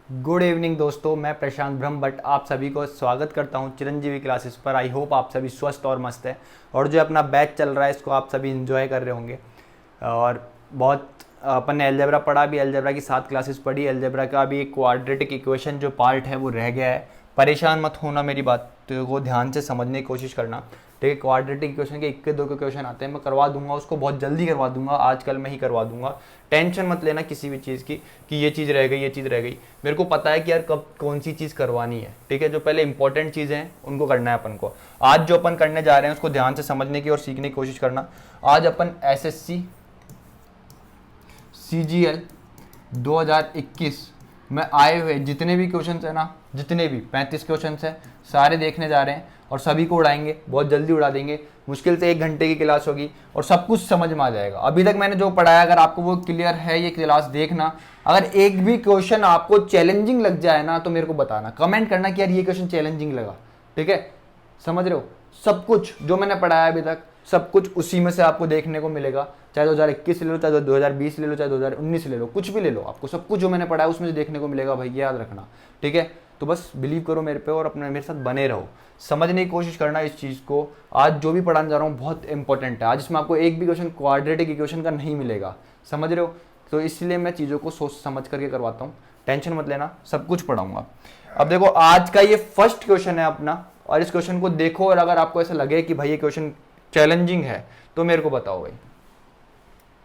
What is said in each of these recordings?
Good evening दोस्तों, मैं प्रशांत ब्रह्म भट्ट आप सभी को स्वागत करता हूं चिरंजीवी क्लासेस पर। आई होप आप सभी स्वस्थ और मस्त हैं और जो अपना बैच चल रहा है इसको आप सभी इंजॉय कर रहे होंगे। और बहुत अपन ने अलजेब्रा पढ़ा भी, अलजेब्रा की 7 क्लासेस पढ़ी। अलजेब्रा का भी एक क्वाड्रेटिक इक्वेशन जो पार्ट है वो रह गया है। परेशान मत होना, मेरी बात तो को ध्यान से समझने की कोशिश करना। ठीक है, क्वाड्रेटिक इक्वेशन के 1 के 2 के क्वेश्चन आते हैं, मैं करवा दूंगा उसको, बहुत जल्दी करवा दूंगा, आजकल मैं ही करवा दूंगा। टेंशन मत लेना किसी भी चीज़ की कि ये चीज़ रह गई, ये चीज़ रह गई। मेरे को पता है कि यार कब कौन सी चीज़ करवानी है। ठीक है, जो पहले इंपॉर्टेंट चीज़ें हैं उनको करना है अपन को। आज जो अपन करने जा रहे हैं उसको ध्यान से समझने की और सीखने की कोशिश करना। आज अपन एसएससी सीजीएल 2021 में आए हुए जितने भी क्वेश्चन है ना, जितने भी 35 क्वेश्चन है, सारे देखने जा रहे हैं और सभी को उड़ाएंगे, बहुत जल्दी उड़ा देंगे। मुश्किल से 1 घंटे की क्लास होगी और सब कुछ समझ में आ जाएगा। अभी तक मैंने जो पढ़ाया, अगर आपको वो क्लियर है, ये क्लास देखना। अगर एक भी क्वेश्चन आपको चैलेंजिंग लग जाए ना तो मेरे को बताना, कमेंट करना कि यार ये क्वेश्चन चैलेंजिंग लगा। ठीक है, समझ रहे हो? सब कुछ जो मैंने पढ़ाया अभी तक, सब कुछ उसी में से आपको देखने को मिलेगा। चाहे 2021 ले लो, चाहे 2020 ले लो, चाहे 2019 ले लो, कुछ भी ले लो, आपको सब कुछ जो मैंने पढ़ा है उसमें से देखने को मिलेगा भाई, याद रखना। ठीक है, तो बस बिलीव करो मेरे पे और अपने मेरे साथ बने रहो, समझने की कोशिश करना इस चीज़ को। आज जो भी पढ़ाने जा रहा हूँ बहुत इंपॉर्टेंट है। आज इसमें आपको एक भी क्वेश्चन क्वाड्रेटिक इक्वेशन का नहीं मिलेगा, समझ रहे हो? तो इसलिए मैं चीज़ों को सोच समझ करके करवाता हूँ। टेंशन मत लेना, सब कुछ पढ़ाऊंगा। अब देखो, आज का ये फर्स्ट क्वेश्चन है अपना, और इस क्वेश्चन को देखो और अगर आपको ऐसा लगे कि भाई ये क्वेश्चन चैलेंजिंग है तो मेरे को बताओ भाई।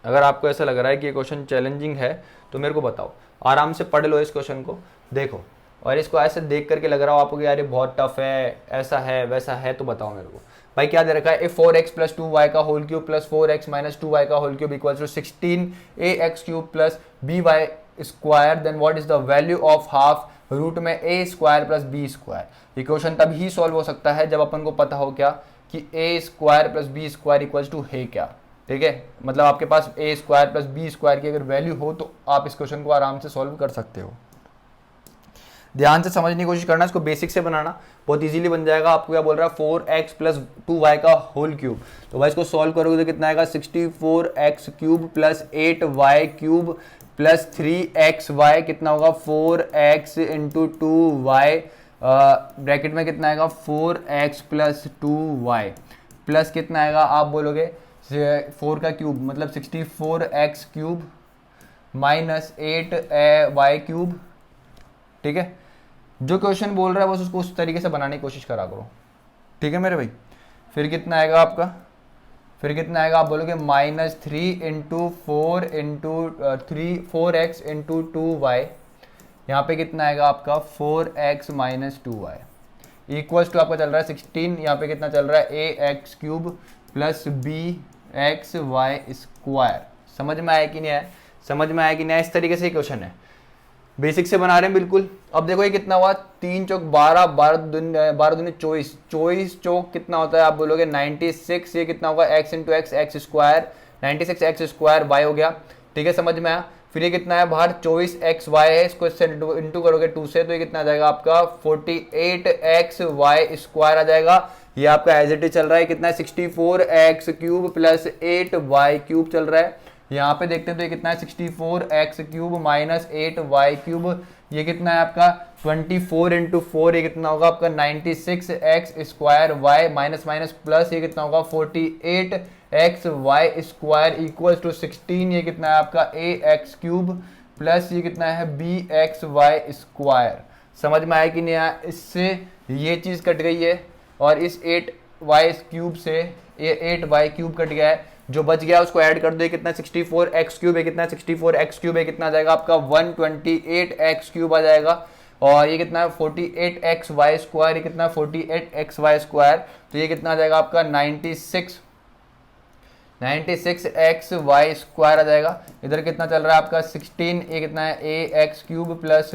अगर आपको ऐसा लग रहा है कि ये क्वेश्चन चैलेंजिंग है तो मेरे को बताओ। आराम से पढ़ लो इस क्वेश्चन को, देखो, और इसको ऐसे देख करके लग रहा हो आपको कि यार ये बहुत टफ है, ऐसा है वैसा है, तो बताओ मेरे को भाई क्या दे रखा है। ए 4x प्लस 2y का whole cube plus 4x minus 2y का whole cube equal to 16ax cube plus by square, then what is the value of half root में a square plus b square. ये question तभी solve हो सकता है जब अपन को पता हो क्या कि a square plus b square equal to है क्या। ठीक है, मतलब आपके पास a square plus b square की अगर वैल्यू हो तो आप इस क्वेश्चन को आराम से सॉल्व कर सकते हो। ध्यान से समझने की कोशिश करना, इसको बेसिक से बनाना, बहुत इजीली बन जाएगा। आपको क्या बोल रहा है, 4x प्लस 2y का होल क्यूब। तो भाई इसको सॉल्व करोगे तो कितना आएगा, 64x cube plus 8y cube plus 3xy, कितना होगा 4x इंटू 2y, ब्रैकेट में कितना आएगा 4x प्लस 2y प्लस कितना आएगा, आप बोलोगे 4 का क्यूब मतलब 64x cube minus 8y cube. ठीक है, जो क्वेश्चन बोल रहा है बस उसको उस तरीके से बनाने की कोशिश करा करो। ठीक है मेरे भाई, फिर कितना आएगा आपका, फिर कितना आएगा, आप बोलोगे -3 इंटू 4x इंटू 2y, यहाँ पे कितना आएगा आपका 4x minus 2y equals to आपका चल रहा है 16, यहाँ पे कितना चल रहा है ax cube plus bxy square. समझ में आया कि नहीं आया? समझ में आया कि नहीं आया? इस तरीके से क्वेश्चन है, बेसिक से बना रहे हैं बिल्कुल। अब देखो ये कितना हुआ, 3 चौक 12, 12 दूनी 24, 24 चौक कितना होता है, आप बोलोगे 96। ये कितना होगा, x into x square, 96x square y हो गया। ठीक है, समझ में आया? फिर ये कितना है बाहर 24xy है, इसको इंटू करोगे 2 से तो ये कितना आ जाएगा आपका 48xy स्क्वायर आ जाएगा। ये आपका एज इट इज चल रहा है, कितना है 64x cube plus 8y cube चल रहा है। यहाँ पे देखते हैं तो ये कितना है 64x cube minus 8y cube, ये कितना है आपका 24 इंटू 4, ये कितना होगा आपका 96x square y minus minus plus ये कितना होगा 48xy स्क्वायर इक्वल्स टू 16, ये कितना है आपका ax क्यूब प्लस ये कितना है bxy स्क्वायर। समझ में आया कि नहीं आया? इससे ये चीज़ कट गई है और इस 8y क्यूब से ये 8y क्यूब कट गया है, जो बच गया उसको ऐड कर दो, कितना 64x क्यूब है, कितना 64x क्यूब है, कितना आ जाएगा आपका 128x क्यूब आ जाएगा। और ये कितना है 48xy स्क्वायर, ये कितना 48xy स्क्वायर, तो ये कितना आ जाएगा आपका 96xy स्क्वायर आ जाएगा। इधर कितना चल रहा है आपका 16, ये कितना है ax cube plus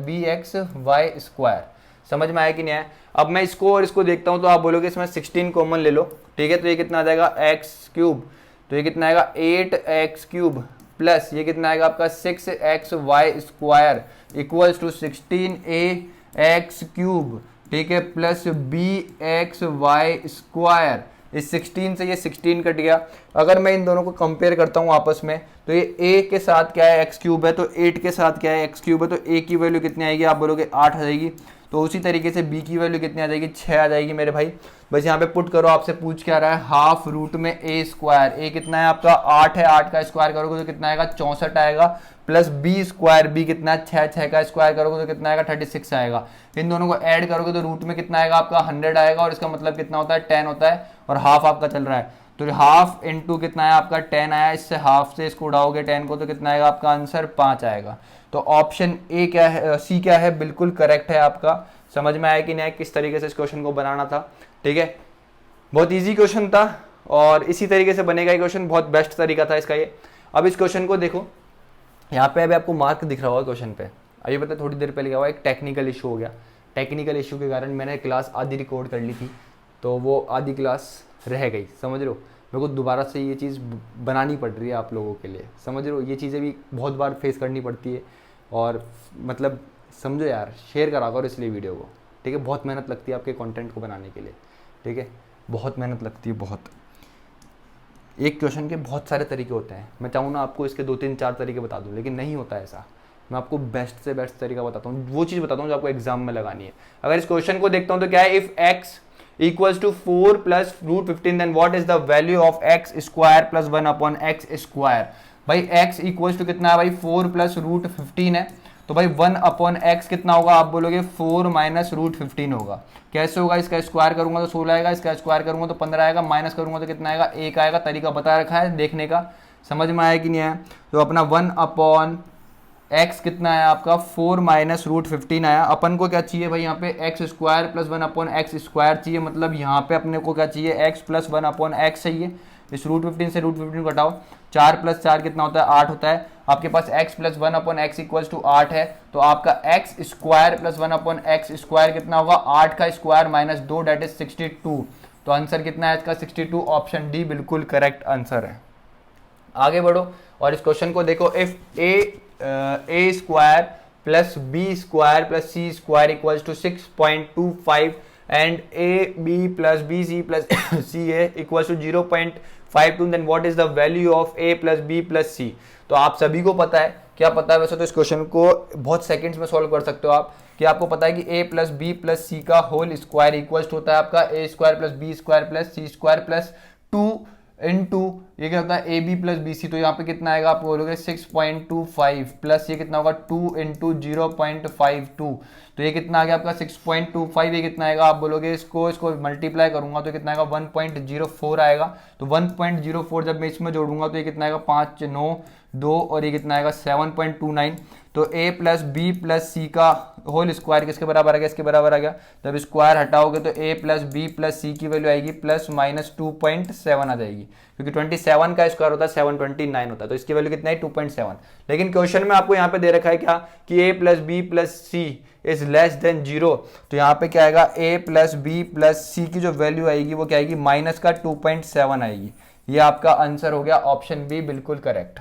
bxy square. समझ में आया कि नहीं आया? अब मैं इसको और इसको देखता हूं तो आप बोलोगे इसमें 16 कॉमन ले लो। ठीक है, तो ये कितना आ जाएगा x क्यूब, तो ये कितना आएगा 8x क्यूब प्लस ये कितना आएगा आपका 6xy square equals to 16ax cube. ठीक है, प्लस bxy स्क्वायर, इस 16 से ये 16 कट गया। अगर मैं इन दोनों को कंपेयर करता हूँ आपस में, तो ये a के साथ क्या है एक्स क्यूब है, तो 8 के साथ क्या है एक्स क्यूब है, तो a की वैल्यू कितनी आएगी, आप बोलोगे 8 आ जाएगी। तो उसी तरीके से b की वैल्यू कितनी आ जाएगी, 6 आ जाएगी मेरे भाई। बस यहाँ पे पुट करो, आपसे पूछ क्या रहा है, हाफ रूट में a स्क्वायर, a कितना है आपका 8 है, 8 का स्क्वायर करोगे तो कितना आएगा 64 आएगा, प्लस b स्क्वायर, b कितना है 6, 6 का स्क्वायर करोगे तो कितना आएगा 36 आएगा। इन दोनों को ऐड करोगे तो रूट में कितना आएगा आपका 100 आएगा, और इसका मतलब कितना होता है 10 होता है, और हाफ आपका चल रहा है। तो हाफ इंटू कितना है आपका 10 आया, इससे हाफ से इसको उड़ाओगे 10 को तो कितना आएगा आपका आंसर 5 आएगा। तो ऑप्शन ए क्या है, सी क्या है, बिल्कुल करेक्ट है आपका। समझ में आया कि नहीं किस तरीके से इस क्वेश्चन को बनाना था, ठीक है। बहुत इजी क्वेश्चन था और इसी तरीके से बनेगा ये क्वेश्चन, बहुत बेस्ट तरीका था इसका ये। अब इस क्वेश्चन को देखो, यहाँ पे अभी आपको मार्क दिख रहा होगा क्वेश्चन पे। अभी पता थोड़ी देर पहले क्या हुआ, एक टेक्निकल इशू हो गया। टेक्निकल इशू के कारण मैंने क्लास आधी रिकॉर्ड कर ली थी, तो वो आधी क्लास रह गई, समझ रहे हो। मेरे को दोबारा से ये चीज़ बनानी पड़ रही है आप लोगों के लिए, समझ रहे हो। ये चीज़ें भी बहुत बार फेस करनी पड़ती है, और मतलब समझो यार, शेयर करा करो इसलिए वीडियो को, ठीक है। बहुत मेहनत लगती है आपके कंटेंट को बनाने के लिए, ठीक है, बहुत मेहनत लगती है बहुत। एक क्वेश्चन के बहुत सारे तरीके होते हैं, मैं चाहूँ ना आपको इसके 2 3 4 तरीके बता दूँ, लेकिन नहीं होता ऐसा। मैं आपको बेस्ट से बेस्ट तरीका बताता हूँ, वो चीज़ बताता हूँ जो आपको एग्जाम में लगानी है। अगर इस क्वेश्चन को देखता हूँ तो क्या है, if x equals to 4 plus root 15 then what is the value of x square plus 1 upon x square. भाई x इक्वल्स टू कितना है भाई, 4 प्लस रूट 15 है, तो भाई 1 अपॉन x कितना होगा, आप बोलोगे 4 माइनस रूट 15 होगा। कैसे होगा, इसका स्क्वायर करूंगा तो 16 आएगा, इसका स्क्वायर करूंगा तो 15 आएगा, माइनस करूंगा तो कितना आएगा 1 आएगा। तरीका बता रखा है देखने का, समझ में आया कि नहीं आया। तो अपना 1 अपॉन x कितना है आपका 4 माइनस रूट 15 आया। अपन को क्या चाहिए भाई, यहाँ पे x square plus 1 upon x square चाहिए, मतलब यहाँ पे अपने को क्या चाहिए, x प्लस 1 अपॉन एक्स चाहिए। इस रूट 15 से रूट 15 घटाओ, 4 प्लस 4 कितना होता है 8 होता है। आपके पास x plus 1 upon x equals to 8 है, तो आपका x square plus 1 upon x square कितना होगा, 8 का स्क्वायर माइनस 2 डेट इज 62। तो आंसर कितना है इसका 62, ऑप्शन डी बिल्कुल करेक्ट आंसर है। आगे बढ़ो और इस क्वेश्चन को देखो, if A square plus B square plus C square equals to 6.25 and a b plus b c plus c a equals to 0.52 then what is the value of A plus B plus c. तो आप सभी को पता है, क्या पता है वैसे तो इस क्वेश्चन को बहुत सेकंड्स में सॉल्व कर सकते हो आप, कि आपको पता है कि a plus B plus c का होल स्क्वायर इक्वल्स टू होता है आपका a square plus B square plus C square plus 2 into ये क्या होता है a b plus b c. तो यहाँ पे कितना आएगा, आप बोलोगे 6.25 प्लस ये कितना होगा 2 इंटू 0.52, तो ये कितना आ गया आपका 6.25। ये कितना आएगा, आप बोलोगे इसको मल्टीप्लाई करूंगा तो कितना आएगा 1.04 आएगा। तो 1.04 जब मैं इसमें जोड़ूंगा तो ये कितना आएगा 5 9 2 और ये कितना आएगा 7.29। तो a plus B plus c का होल स्क्वायर किसके बराबर आ गया, इसके बराबर आ गया। जब स्क्वायर हटाओगे तो a प्लस बी प्लस सी की वैल्यू आएगी प्लस माइनस 2.7 आ जाएगी, क्योंकि 27 का स्क्वायर होता है 729 होता है, तो इसकी वैल्यू कितना है 2.7। लेकिन क्वेश्चन में आपको यहाँ पे दे रखा है क्या, कि a plus B plus C is less than 0। तो यहाँ पे क्या आएगा, a प्लस बी प्लस सी की जो वैल्यू आएगी वो क्या आएगी, माइनस का 2.7 आएगी। ये आपका आंसर हो गया ऑप्शन बी बिल्कुल करेक्ट।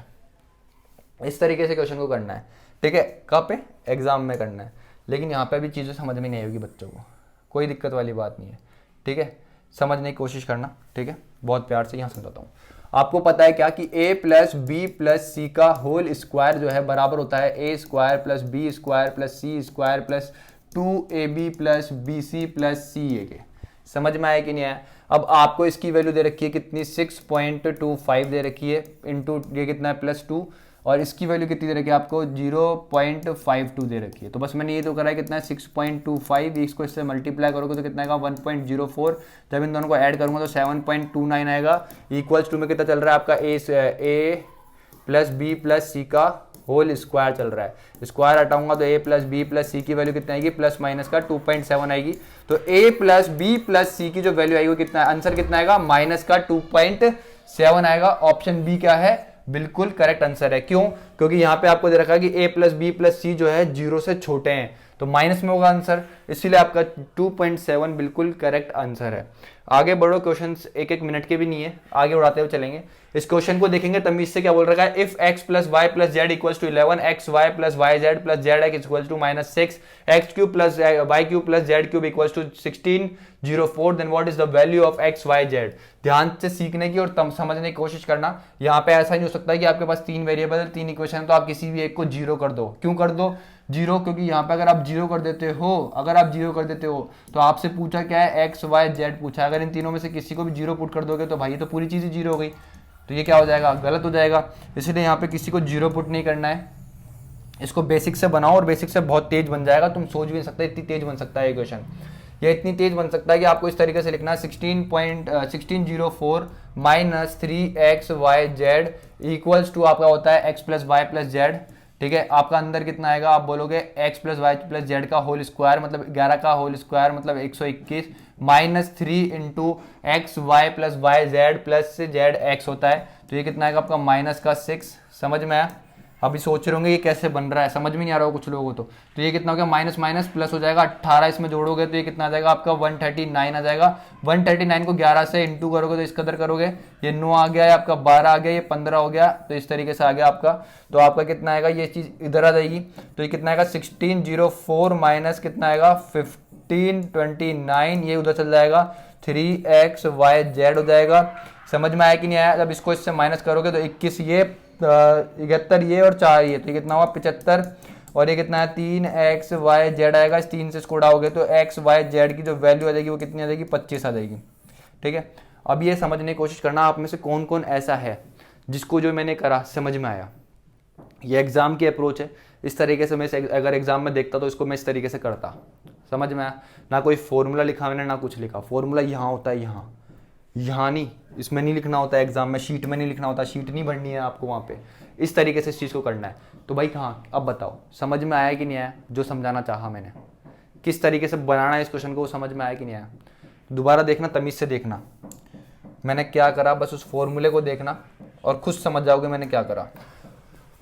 इस तरीके से क्वेश्चन को करना है, ठीक है, कहाँ पे, एग्जाम में करना है। लेकिन यहाँ पे भी चीज़ें समझ में नहीं आएगी बच्चों को, कोई दिक्कत वाली बात नहीं है, ठीक है, समझने की कोशिश करना, ठीक है। बहुत प्यार से यहाँ समझाता हूँ। आपको पता है क्या कि a plus B plus c का होल स्क्वायर जो है बराबर होता है a square plus B square plus C square plus 2ab plus b c plus c a के। समझ में आया कि नहीं आया। अब आपको इसकी वैल्यू दे रखी है कितनी, 6.25 दे रखी है, इंटू ये कितना है प्लस 2, और इसकी वैल्यू कितनी दे रखी है आपको 0.52 दे रखी है। तो बस मैंने ये तो करा है कितना है 6.25, इसको इससे मल्टीप्लाई करोगे तो कितना आएगा 1.04। जब इन दोनों को ऐड करूंगा तो 7.29 आएगा। इक्वल्स टू में कितना चल रहा है आपका ए प्लस बी प्लस सी का होल स्क्वायर चल रहा है। स्क्वायर हटाऊंगा तो a प्लस बी प्लस सी की वैल्यू कितना आएगी, प्लस माइनस का 2.7 आएगी। तो a प्लस बी प्लस सी की जो वैल्यू आएगी वो कितना, आंसर कितना आएगा, माइनस का 2.7 आएगा। ऑप्शन बी क्या है, बिल्कुल करेक्ट आंसर है। क्यों, क्योंकि यहाँ पे आपको दे रखा है कि a प्लस बी प्लस सी जो है 0 से छोटे हैं। तो माइनस में होगा आंसर, इसीलिए आपका 2.7 बिल्कुल करेक्ट आंसर है। आगे बढ़ो, क्वेश्चंस एक एक मिनट के भी नहीं है, आगे उड़ाते हुए चलेंगे। इस क्वेश्चन को देखेंगे तमीज से क्या बोल रखा है, if x plus Y plus Z equals to 11 X Y plus Y Z plus Z x equals to -6 X cube plus Y cube plus Z cube equals to 1604 then what is the value of X Y Z. ध्यान से सीखने की और समझने की कोशिश करना। यहाँ पे ऐसा नहीं हो सकता कि आपके पास 3 वेरिएबल 3 इक्वेशन है तो आप किसी भी एक को जीरो कर दो। क्यों कर दो जीरो? क्योंकि यहाँ पे अगर आप जीरो कर देते हो, तो आपसे पूछा क्या है, एक्स वाई जेड पूछा। अगर इन तीनों में से किसी को भी जीरो पुट कर दोगे तो भाई ये तो पूरी चीज़ ही जीरो हो गई, तो ये क्या हो जाएगा, गलत हो जाएगा। इसलिए यहाँ पे किसी को जीरो पुट नहीं करना है, इसको बेसिक से बनाओ और बेसिक से बहुत तेज बन जाएगा। तुम सोच भी नहीं सकते इतनी तेज बन सकता है ये क्वेश्चन। ये इतनी तेज बन सकता है कि आपको इस तरीके से लिखना है 16.1604 minus 3x y z equals to आपका होता है x plus Y plus Z. ठीक है, आपका अंदर कितना आएगा, आप बोलोगे x plus Y plus Z का होल स्क्वायर मतलब 11 का होल स्क्वायर मतलब 121 minus 3 into X Y plus Y Z plus Z X होता है। तो ये कितना आएगा आपका माइनस का 6। समझ में आया? अभी सोच रहे होंगे ये कैसे बन रहा है, समझ में नहीं आ रहा हो कुछ लोगों को। तो ये कितना हो गया, माइनस माइनस प्लस हो जाएगा, 18 इसमें जोड़ोगे तो ये कितना आ जाएगा आपका 139 आ जाएगा। 139 को 11 से इंटू करोगे तो इस कदर करोगे, ये 9 आ गया, आपका 12 आ गया, ये 15 हो गया, तो इस तरीके से आ गया आपका। तो आपका कितना आएगा, ये चीज इधर आ जाएगी, तो ये कितना आएगा 1604 माइनस कितना आएगा 1529, ये उधर चल जाएगा 3xyz हो जाएगा। समझ में आया कि नहीं आया? जब इसको इससे माइनस करोगे तो 21 ये 71 ये और 4 ये, तो ये कितना हुआ 75 और ये कितना है 3xyz आएगा। इस 3 से इसको उड़ाओगे तो xyz की जो वैल्यू आ जाएगी वो कितनी आ जाएगी, 25 आ जाएगी। ठीक है, अब ये समझने की कोशिश करना आप में से कौन कौन ऐसा है जिसको जो मैंने करा समझ में आया। ये एग्जाम की अप्रोच है, इस तरीके से मैं अगर एग्जाम में देखता तो इसको मैं इस तरीके से करता। समझ में आया? ना कोई फॉर्मूला लिखा मैंने ना कुछ लिखा, फॉर्मूला यहाँ होता है, यहाँ नहीं, इसमें नहीं लिखना होता है, एग्जाम में शीट में नहीं लिखना होता, शीट नहीं भरनी है आपको वहाँ पे, इस तरीके से इस चीज़ को करना है। तो भाई कहाँ, अब बताओ समझ में आया कि नहीं आया? जो समझाना चाहा मैंने, किस तरीके से बनाना है इस क्वेश्चन को, वो समझ में आया कि नहीं आया? दोबारा देखना, तमीज़ से देखना मैंने क्या करा, बस उस फॉर्मूले को देखना और खुद समझ जाओगे मैंने क्या करा।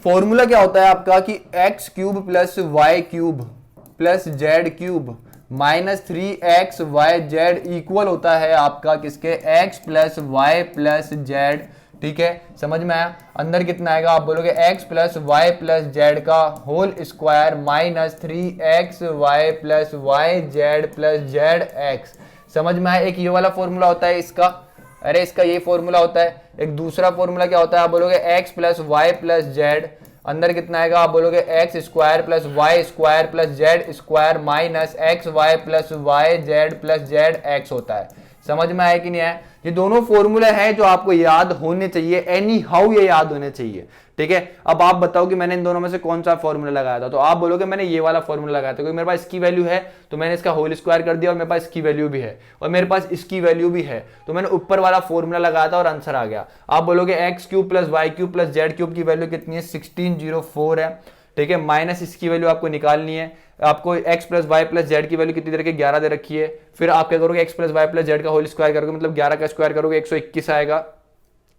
फॉर्मूला क्या होता है आपका कि x cube plus Y cube plus Z cube minus 3xyz equal होता है आपका किसके, x plus Y plus Z. ठीक है, समझ में आया? अंदर कितना आएगा, आप बोलोगे x plus Y plus Z का whole square minus 3xy plus Y Z plus Z x. समझ में आया? एक ये वाला फॉर्मूला होता है इसका, अरे इसका ये फॉर्मूला होता है। एक दूसरा फॉर्मूला क्या होता है, आप बोलोगे x plus Y plus Z, अंदर कितना आएगा, आप बोलोगे X square plus Y square plus Z square minus X Y plus Y Z plus Z X होता है। समझ में आया कि नहीं आया? ये दोनों फॉर्मूले हैं जो आपको याद होने चाहिए, एनी हाउ ये याद होने चाहिए। ठीक है, अब आप बताओ कि मैंने इन दोनों में से कौन सा फॉर्मूला लगाया था, तो आप बोलोगे मैंने ये वाला फॉर्मूला लगाया था, क्योंकि मेरे पास इसकी वैल्यू है तो मैंने इसका होल स्क्वायर कर दिया, और मेरे पास इसकी वैल्यू भी है और मेरे पास इसकी वैल्यू भी है, तो मैंने ऊपर वाला फॉर्मूला लगाया था और आंसर आ गया। आप बोलोगे X cube plus Y cube plus Z cube की वैल्यू कितनी है, 1604 है। ठीक है, माइनस इसकी वैल्यू आपको निकालनी है, आपको x plus Y plus Z की वैल्यू कितनी दे रखी है, 11 दे रखी है। फिर आप क्या करोगे, x plus Y plus Z का होल स्क्वायर करोगे, मतलब 11 का स्क्वायर करोगे 121 आएगा,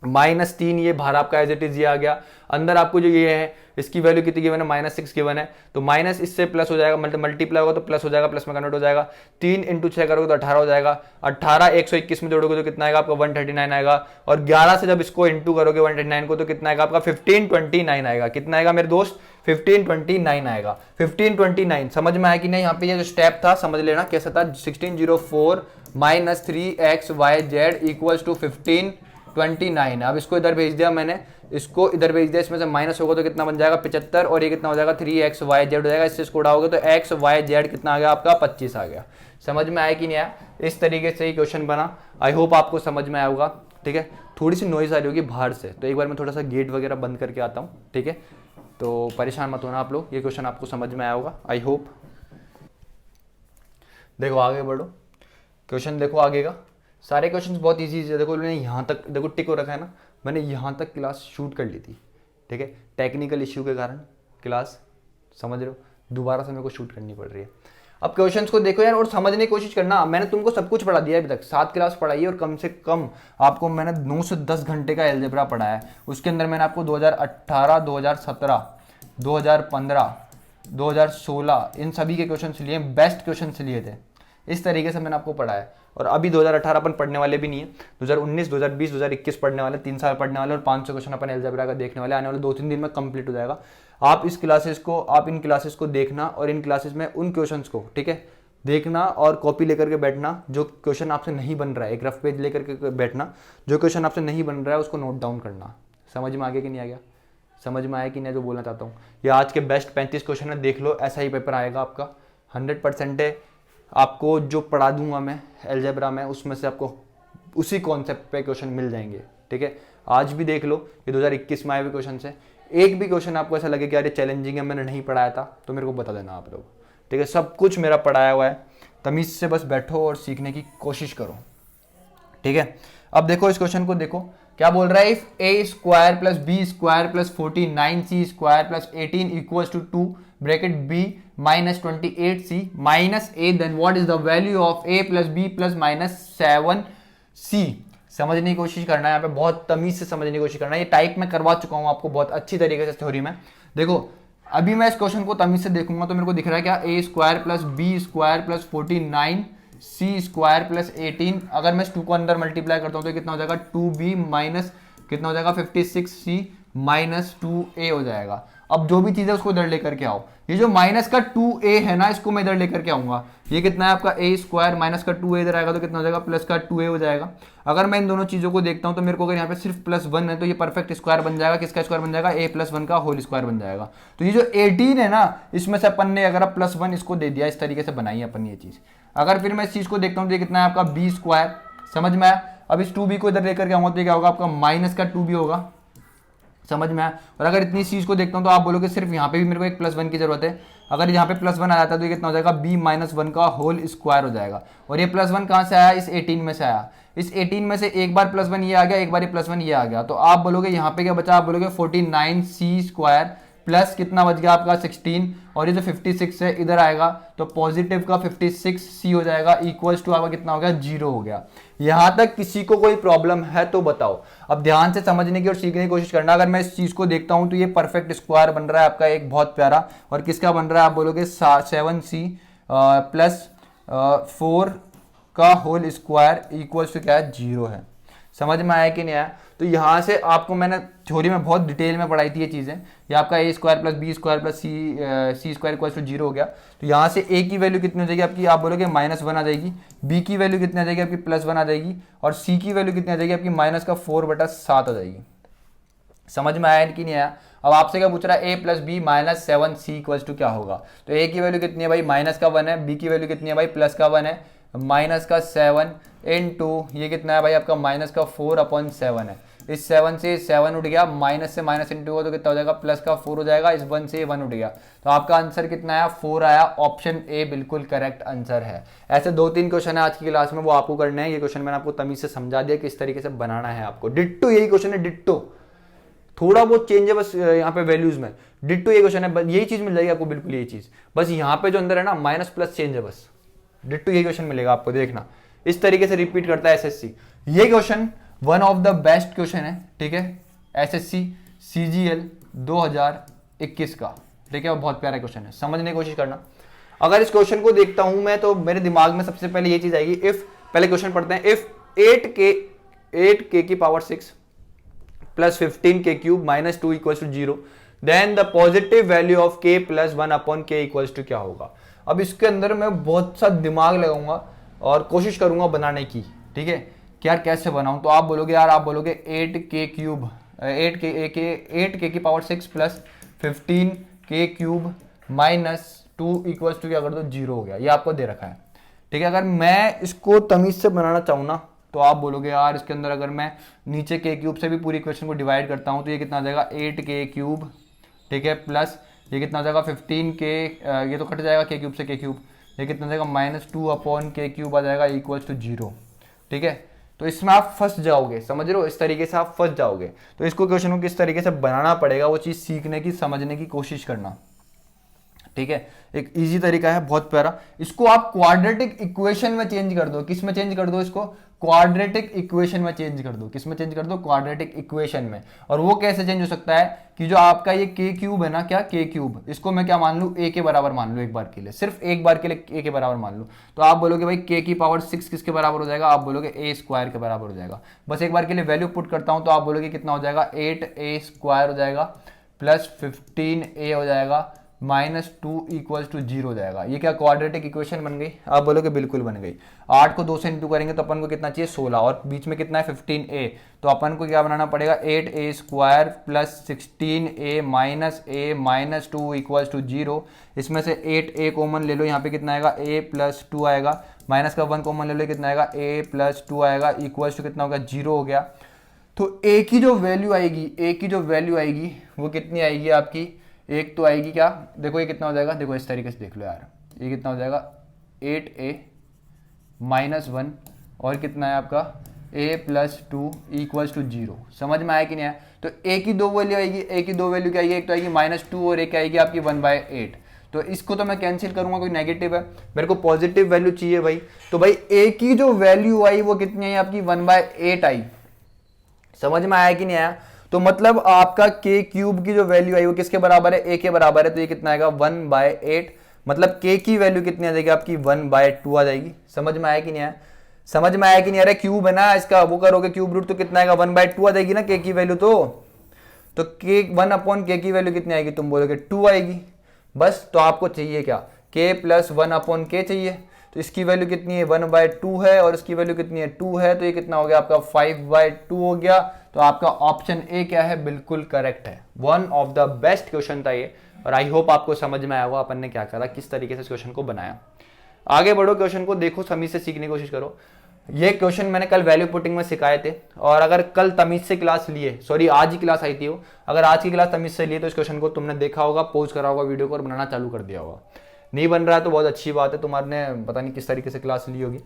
माइनस 3 ये बाहर आपका एज इट इज ये आ गया। अंदर आपको जो ये है इसकी वैल्यू कितनी गिवन है, -6 गिवन है, तो माइनस इससे प्लस हो जाएगा, मल्टीप्लाई होगा तो प्लस हो जाएगा, प्लस में कन्वर्ट हो जाएगा। 3 इंटू 6 करोगे तो 18 हो जाएगा, 18 121 में जोड़ोगे तो कितना आएगा आपका 139 आएगा, और 11 से जब इसको इंटू करोगे 139 को तो कितना आएगा आपका 1529 आएगा। कितना आएगा मेरे दोस्त, 1529 आएगा। 1529 समझ में आया कि नहीं? यहाँ पे ये जो स्टेप था समझ लेना कैसा था, 1604 माइनस 3xyz इक्वल्स टू 1529। अब इसको इधर भेज दिया मैंने, इसको इधर भेज दिया, इसमें से माइनस होगा तो कितना बन जाएगा 75, और ये कितना हो जाएगा 3xyz हो जाएगा। इससे इसको उड़ाओगे तो xyz कितना आ गया आपका 25 आ गया। समझ में आया कि नहीं आया? इस तरीके से ही क्वेश्चन बना, आई होप आपको समझ में आया होगा। ठीक है, थोड़ी सी नॉइज आ रही होगी बाहर से, तो एक बार मैं थोड़ा सा गेट वगैरह बंद करके आता हूँ। ठीक है, तो परेशान मत होना आप लोग, ये क्वेश्चन आपको समझ में आया होगा आई होप। देखो आगे बढ़ो, क्वेश्चन देखो आगे का, सारे क्वेश्चंस बहुत इजी है। देखो मैंने यहाँ तक देखो टिक हो रखा है ना, मैंने यहाँ तक क्लास शूट कर ली थी। ठीक है, टेक्निकल इश्यू के कारण क्लास, समझ रहे हो, दोबारा से मेरे को शूट करनी पड़ रही है। अब क्वेश्चंस को देखो यार और समझने की कोशिश करना। मैंने तुमको सब कुछ पढ़ा दिया है अभी तक, 7 क्लास पढ़ाई है, और कम से कम आपको मैंने 9 से 10 घंटे का एलजेब्रा पढ़ाया है। उसके अंदर मैंने आपको 2018, 2017, 2015, 2016 इन सभी के क्वेश्चन लिए, बेस्ट क्वेश्चन लिए थे। इस तरीके से मैंने आपको पढ़ाया। और अभी 2018 अपन पढ़ने वाले भी नहीं है, 2019, 2020, 2021 पढ़ने वाले, 3 साल पढ़ने वाले और 500 क्वेश्चन अपन अलजेब्रा का देखने वाले। आने वाले 2-3 दिन में कंप्लीट हो जाएगा। आप इन क्लासेस को देखना और इन क्लासेस में उन क्वेश्चंस को, ठीक है, देखना और कॉपी लेकर के बैठना। जो क्वेश्चन आपसे नहीं बन रहा है, एक रफ पेज लेकर के बैठना, जो क्वेश्चन आपसे नहीं बन रहा है उसको नोट डाउन करना। समझ में आ गया कि नहीं आ गया? समझ में आया कि नहीं जो बोलना चाहता हूँ? ये आज के बेस्ट 35 क्वेश्चन है, देख लो, ऐसा ही पेपर आएगा आपका, 100% है। आपको जो पढ़ा दूंगा मैं अलजेब्रा में, उसमें से आपको उसी कॉन्सेप्ट पे क्वेश्चन मिल जाएंगे, ठीक है। आज भी देख लो, ये 2021 में आए हुए क्वेश्चन से एक भी क्वेश्चन आपको ऐसा लगे कि यार ये चैलेंजिंग है, मैंने नहीं पढ़ाया था, तो मेरे को बता देना आप लोग, ठीक है। सब कुछ मेरा पढ़ाया हुआ है, तमीज़ से बस बैठो और सीखने की कोशिश करो, ठीक है। अब देखो इस क्वेश्चन को, देखो क्या बोल रहा है, if A square plus B square plus 49c square plus 18 equals to 2 bracket B minus 28c minus A, then what is the value of A plus B plus minus 7c। समझने की कोशिश करना है, यहाँ पे बहुत तमीज से समझने की कोशिश करना है। ये टाइप में करवा चुका हूँ आपको बहुत अच्छी तरीके से थ्योरी में। देखो अभी मैं इस क्वेश्चन को तमीज से देखूंगा तो मेरे को दिख रहा है क्या, a square plus B square plus 49c square plus 18, अगर मैं इस 2 को अंदर मल्टीप्लाई करता हूँ तो कितना हो जाएगा, 2b माइनस कितना हो जाएगा 56c माइनस 2a हो जाएगा। अब जो भी चीज़ है उसको इधर लेकर के आओ। ये जो माइनस का 2a है ना, इसको मैं इधर लेकर के आऊंगा। ये कितना है आपका a स्क्वायर माइनस का 2a इधर आएगा तो कितना हो जाएगा, प्लस का 2a हो जाएगा। अगर मैं इन दोनों चीज़ों को देखता हूँ तो मेरे को अगर यहाँ पे सिर्फ +1 है तो ये परफेक्ट स्क्वायर बन जाएगा। किसका स्क्वायर बन जाएगा, a+1 का होल स्क्वायर बन जाएगा। तो ये जो 18 है ना, इसमें से अपन ने अगर +1 इसको दे दिया, इस तरीके से बनाई अपन ये चीज़। अगर फिर मैं इस चीज़ को देखता हूँ तो ये कितना है आपका b स्क्वायर, समझ में आया। अब इस 2b को इधर लेकर के आऊँगा तो क्या होगा आपका, माइनस का 2b होगा, समझ में आया। और अगर इतनी चीज को देखता हूं तो आप बोलोगे सिर्फ यहाँ पे भी मेरे को एक +1 की जरूरत है। अगर यहाँ पे +1 आ जाता है तो ये कितना हो जाएगा, b-1 का होल स्क्वायर हो जाएगा। और ये +1 कहाँ से आया, इस 18 में से आया। इस 18 में से एक बार +1 ये आ गया, एक बार ये +1 ये आ गया, तो आप बोलोगे यहाँ पे क्या बचा, आप बोलोगे 49c स्क्वायर प्लस कितना बच गया आपका 16, और ये जो 56 है इधर आएगा तो पॉजिटिव का 56c हो जाएगा, इक्वल्स टू आपका कितना हो गया, 0 हो गया। यहां तक किसी को कोई प्रॉब्लम है तो बताओ। अब ध्यान से समझने की और सीखने की कोशिश करना। अगर मैं इस चीज को देखता हूं तो ये परफेक्ट स्क्वायर बन रहा है आपका एक बहुत प्यारा, और किसका बन रहा है, आप बोलोगे 7c प्लस 4 का होल स्क्वायर इक्वल्स टू क्या है, 0 है। समझ में आया कि नहीं आया? तो यहाँ से आपको मैंने थ्योरी में बहुत डिटेल में पढ़ाई थी ये चीज़ें। ये आपका a square plus B square plus C square equals to 0 हो गया। तो यहाँ से a की वैल्यू कितनी हो जाएगी आपकी, आप बोलोगे -1 आ जाएगी, b की वैल्यू कितनी आ जाएगी आपकी, +1 आ जाएगी, और c की वैल्यू कितनी आ जाएगी आपकी, -4/7 आ जाएगी। समझ में आया कि नहीं आया? अब आपसे क्या पूछ रहा है, a plus B minus 7c equals to क्या होगा। तो a की वैल्यू कितनी है भाई, -1 है, b की वैल्यू कितनी है भाई, +1 है, -7 इनटू ये कितना है भाई आपका, -4/7 है। इस 7 से 7 उठ गया, माइनस से माइनस इंटू हो तो कितना हो जाएगा, +4 हो जाएगा। इस 1 से 1 उठ गया, तो आपका आंसर कितना आया, 4 आया। ऑप्शन ए बिल्कुल करेक्ट आंसर है। ऐसे 2-3 क्वेश्चन है आज की क्लास में, वो आपको करने हैं। ये क्वेश्चन मैंने आपको तमीज से समझा दिया किस तरीके से बनाना है आपको। डिट्टो यही क्वेश्चन है, डिट्टो, थोड़ा बहुत चेंज है बस यहाँ पे वैल्यूज में। डिट्टो ये क्वेश्चन है, यही चीज मिल जाएगी आपको, बिल्कुल यही चीज, बस यहाँ पे जो अंदर है ना माइनस प्लस चेंज है, बस डिट्टो यही क्वेश्चन मिलेगा आपको। देखना इस तरीके से रिपीट करता है एसएससी। ये question one of the best question है, ठीक है, एसएससी सीजीएल 2021 का, ठीक है, वो बहुत प्यारा क्वेश्चन है, समझने की कोशिश करना। अगर इस क्वेश्चन को देखता हूं मैं तो मेरे दिमाग में सबसे पहले ये चीज आएगी, इफ, पहले क्वेश्चन पढ़ते हैं, इफ 8k की power 6 plus 15k cube minus 2 equals to 0, then the positive value of k plus 1/k equals to क्या होगा। अब इसके अंदर मैं बहुत सा दिमाग लगाऊंगा और कोशिश करूंगा बनाने की, ठीक है, कि यार कैसे बनाऊं। तो आप बोलोगे यार, आप बोलोगे 8k क्यूब 8k की power 6 plus 15k cube minus 2 equals to क्या कर दो, 0 हो गया। ये आपको दे रखा है, ठीक है। अगर मैं इसको तमीज से बनाना चाहूँ ना तो आप बोलोगे यार इसके अंदर अगर मैं नीचे k क्यूब से भी पूरी इक्वेशन को डिवाइड करता हूँ तो ये कितना आ जाएगा, 8k क्यूब, ठीक है, प्लस ये कितना आ जाएगा 15k, ये तो कट जाएगा k क्यूब से k क्यूब, ये कितना आ जाएगा -2/k क्यूब आ जाएगा इक्वल्स टू 0, ठीक है। तो इसमें आप फंस जाओगे, समझ रहे हो, इस तरीके से आप फंस जाओगे। तो इसको क्वेश्चन को किस तरीके से बनाना पड़ेगा वो चीज़ सीखने की, समझने की कोशिश करना, ठीक है, एक इजी तरीका है, बहुत प्यारा। इसको आप क्वाड्रेटिक इक्वेशन में चेंज कर दो। किस में चेंज कर दो इसको? क्वाड्रेटिक इक्वेशन में चेंज कर दो। किस में चेंज कर दो? क्वाड्रेटिक इक्वेशन में। और वो कैसे चेंज हो सकता है कि जो आपका ये के क्यूब है ना, क्या के क्यूब, इसको मैं क्या मान लूं? ए के बराबर मान लूं। एक बार के लिए, सिर्फ एक बार के लिए ए के बराबर मान लूं, तो आप बोलोगे भाई के की पावर 6 किसके बराबर हो जाएगा? आप बोलोगे ए स्क्वायर के बराबर हो जाएगा। बस एक बार के लिए वैल्यू पुट करता हूं, तो आप बोलोगे कितना हो जाएगा? 8a स्क्वायर हो जाएगा प्लस 15a हो जाएगा -2 इक्वल्स टू 0 हो जाएगा। ये क्या क्वाड्रेटिक इक्वेशन बन गई? आप बोलोगे बिल्कुल बन गई। 8 को 2 से इंटू करेंगे तो अपन को कितना चाहिए? 16, और बीच में कितना है? 15a। तो अपन को क्या बनाना पड़ेगा? 8a square plus 16a minus a minus 2 equals to 0। इसमें से 8a कॉमन ले लो, यहाँ पे कितना आएगा? a प्लस 2 आएगा, माइनस का 1 कॉमन ले लो, कितना आएगा? a प्लस 2 आएगा, इक्वल्स टू कितना होगा? 0 हो गया। तो a की जो वैल्यू आएगी, a की जो वैल्यू आएगी वो कितनी आएगी आपकी? एक तो आएगी क्या? देखो ये कितना हो जाएगा, देखो इस तरीके से देख लो यार, ये कितना हो जाएगा? 8a माइनस 1 और कितना है आपका? a plus 2 equals to 0। समझ में आया कि नहीं आया? तो a की दो वैल्यू आएगी, a की दो वैल्यू क्या आएगी? एक तो आएगी -2 और एक आएगी आपकी 1/8। तो इसको तो मैं कैंसिल करूंगा, कोई नेगेटिव है, मेरे को पॉजिटिव वैल्यू चाहिए भाई। तो भाई a की जो वैल्यू आई वो कितनी आई आपकी? 1/8 आई। समझ में आया कि नहीं आया? तो मतलब आपका के क्यूब की जो वैल्यू आई वो किसके बराबर है? ए के बराबर है। तो ये कितना आएगा? 1/8। मतलब के की वैल्यू कितनी आ जाएगी आपकी? 1/2 आ जाएगी। समझ में आया कि नहीं आया? समझ में आया कि नहीं? अरे क्यूब है ना इसका, वो करोगे क्यूब रूट तो कितना आएगा? 1/2 आ जाएगी ना के की वैल्यू। तो के 1/k की वैल्यू कितनी आएगी? तुम बोलोगे 2 आएगी। बस, तो आपको चाहिए क्या? k प्लस 1/k चाहिए। तो इसकी वैल्यू कितनी है? 1/2 है, और इसकी वैल्यू कितनी है? 2 है। तो ये कितना हो गया आपका? 5/2 हो गया। तो आपका ऑप्शन ए क्या है? बिल्कुल करेक्ट है। One of the best question था ये, और आई होप आपको समझ में आया होगा अपन ने क्या करा, किस तरीके से इस क्वेश्चन को बनाया। आगे बढ़ो, क्वेश्चन को देखो, तमीज से सीखने की कोशिश करो। ये क्वेश्चन मैंने कल वैल्यू पुटिंग में सिखाए थे, और अगर कल तमीज से क्लास लिए, सॉरी आज ही क्लास आई थी वो, अगर आज की क्लास तमीज से लिए तो इस क्वेश्चन को तुमने देखा होगा, पोज करा होगा वीडियो को और बनाना चालू कर दिया होगा। नहीं बन रहा है तो बहुत अच्छी बात है, तुम्हारे पता नहीं किस तरीके से क्लास ली होगी।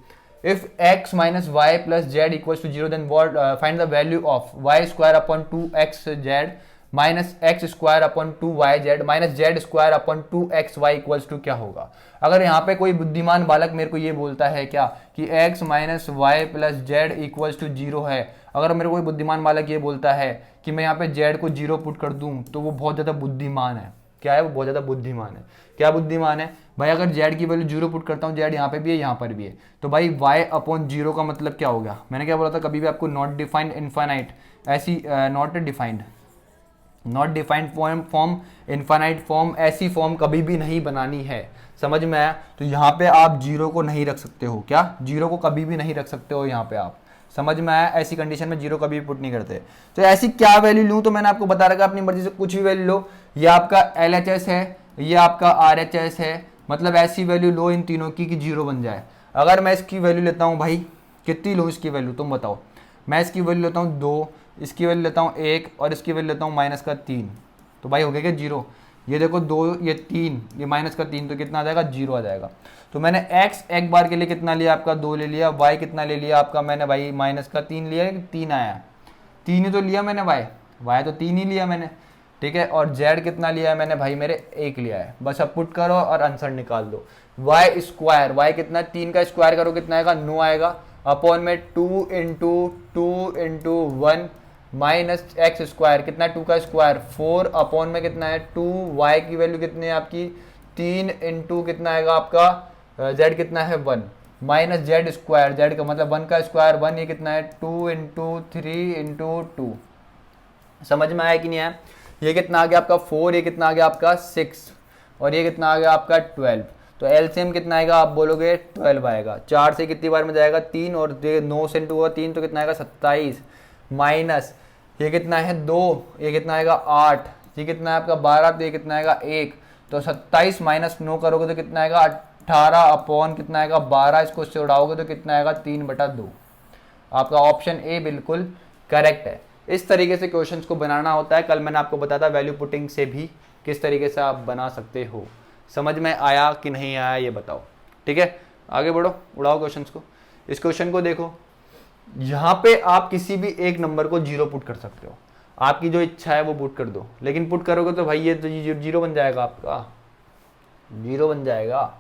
If x minus y plus z equals to 0, then what? Find the value of y square upon 2xz minus x square upon 2yz minus z square upon 2xy equals to क्या होगा? अगर यहाँ पे कोई बुद्धिमान बालक मेरे को ये बोलता है क्या कि x minus y plus z equals to 0 है, अगर मेरे को कोई बुद्धिमान बालक ये बोलता है कि मैं यहाँ पे z को 0 पुट कर दूँ, तो वो बहुत ज़्यादा बुद्धिमान है। क्या है? वो बहुत ज़्यादा बुद्धिमान है। क्या बुद्धिमान है भाई? अगर z की वैल्यू 0 पुट करता हूँ, z यहाँ पे भी है, यहाँ पर भी है, तो भाई y/0 का मतलब क्या हो गया? मैंने क्या बोला था? कभी भी आपको नॉट डिफाइंड इनफाइनाइट, ऐसी not defined form, infinite form, ऐसी फॉर्म कभी भी नहीं बनानी है। समझ में आया? तो यहाँ पे आप 0 को नहीं रख सकते हो। क्या? 0 को कभी भी नहीं रख सकते हो यहाँ पे आप। समझ में आया? ऐसी कंडीशन में 0 कभी भी पुट नहीं करते। तो ऐसी क्या वैल्यू लूँ? तो मैंने आपको बता रखा, अपनी मर्जी से कुछ भी वैल्यू लो। ये आपका LHS है, ये आपका RHS है, मतलब ऐसी वैल्यू लो इन तीनों की कि 0 बन जाए। अगर मैं इसकी वैल्यू लेता हूँ भाई, कितनी लूँ इसकी वैल्यू तुम बताओ? मैं इसकी वैल्यू लेता हूँ 2, इसकी वैल्यू लेता हूँ 1 और इसकी वैल्यू लेता हूँ -3, तो भाई हो गया क्या? 0। ये देखो 2, ये 3, ये -3, तो कितना आ जाएगा? 0 आ जाएगा। तो मैंने x एक बार के लिए कितना लिया आपका? 2 ले लिया। y कितना ले लिया आपका? मैंने भाई -3 लिया, 3 आया, 3 ही तो लिया मैंने। y तो 3 ही लिया मैंने, ठीक है। और z कितना लिया है मैंने? भाई मेरे 1 लिया है। बस अब पुट करो और आंसर निकाल दो। y स्क्वायर, y कितना? 3 का स्क्वायर करो, कितना आएगा? 9 आएगा, अपॉन में 2 इंटू 1 माइनस एक्स स्क्वायर, कितना? 2 का स्क्वायर 4, अपॉन में कितना है? 2। y की वैल्यू कितनी है आपकी? 3 इंटू कितना आएगा आपका? z कितना है? 1 माइनस जेड स्क्वायर, जेड का मतलब 1 का स्क्वायर 1, ये कितना है? 2 इंटू 3 इंटू 2। समझ में आया कि नहीं आया? ये कितना आ गया आपका? 4, ये कितना आ गया आपका? 6, और ये कितना आ गया आपका? 12। तो एलसीएम कितना आएगा? आप बोलोगे 12 आएगा। 4 से कितनी बार में जाएगा? 3, और 9 से इंटू 3 तो कितना आएगा? 27, माइनस ये कितना है? 2, ये कितना आएगा? 8, ये कितना है आपका? 12, तो ये कितना आएगा? 1। तो 27 माइनस 9 करोगे तो कितना आएगा? 18, अपॉन कितना आएगा? 12, इसको इससे उड़ाओगे तो कितना आएगा? 3/2। आपका ऑप्शन ए बिल्कुल करेक्ट है। इस तरीके से क्वेश्चंस को बनाना होता है। कल मैंने आपको बताया था वैल्यू पुटिंग से भी किस तरीके से आप बना सकते हो। समझ में आया कि नहीं आया ये बताओ, ठीक है। आगे बढ़ो, उड़ाओ क्वेश्चंस को। इस क्वेश्चन को देखो, यहाँ पे आप किसी भी एक नंबर को 0 पुट कर सकते हो, आपकी जो इच्छा है वो पुट कर दो, लेकिन पुट करोगे तो भाई ये तो 0 बन जाएगा आपका। जीरो बन जाएगा।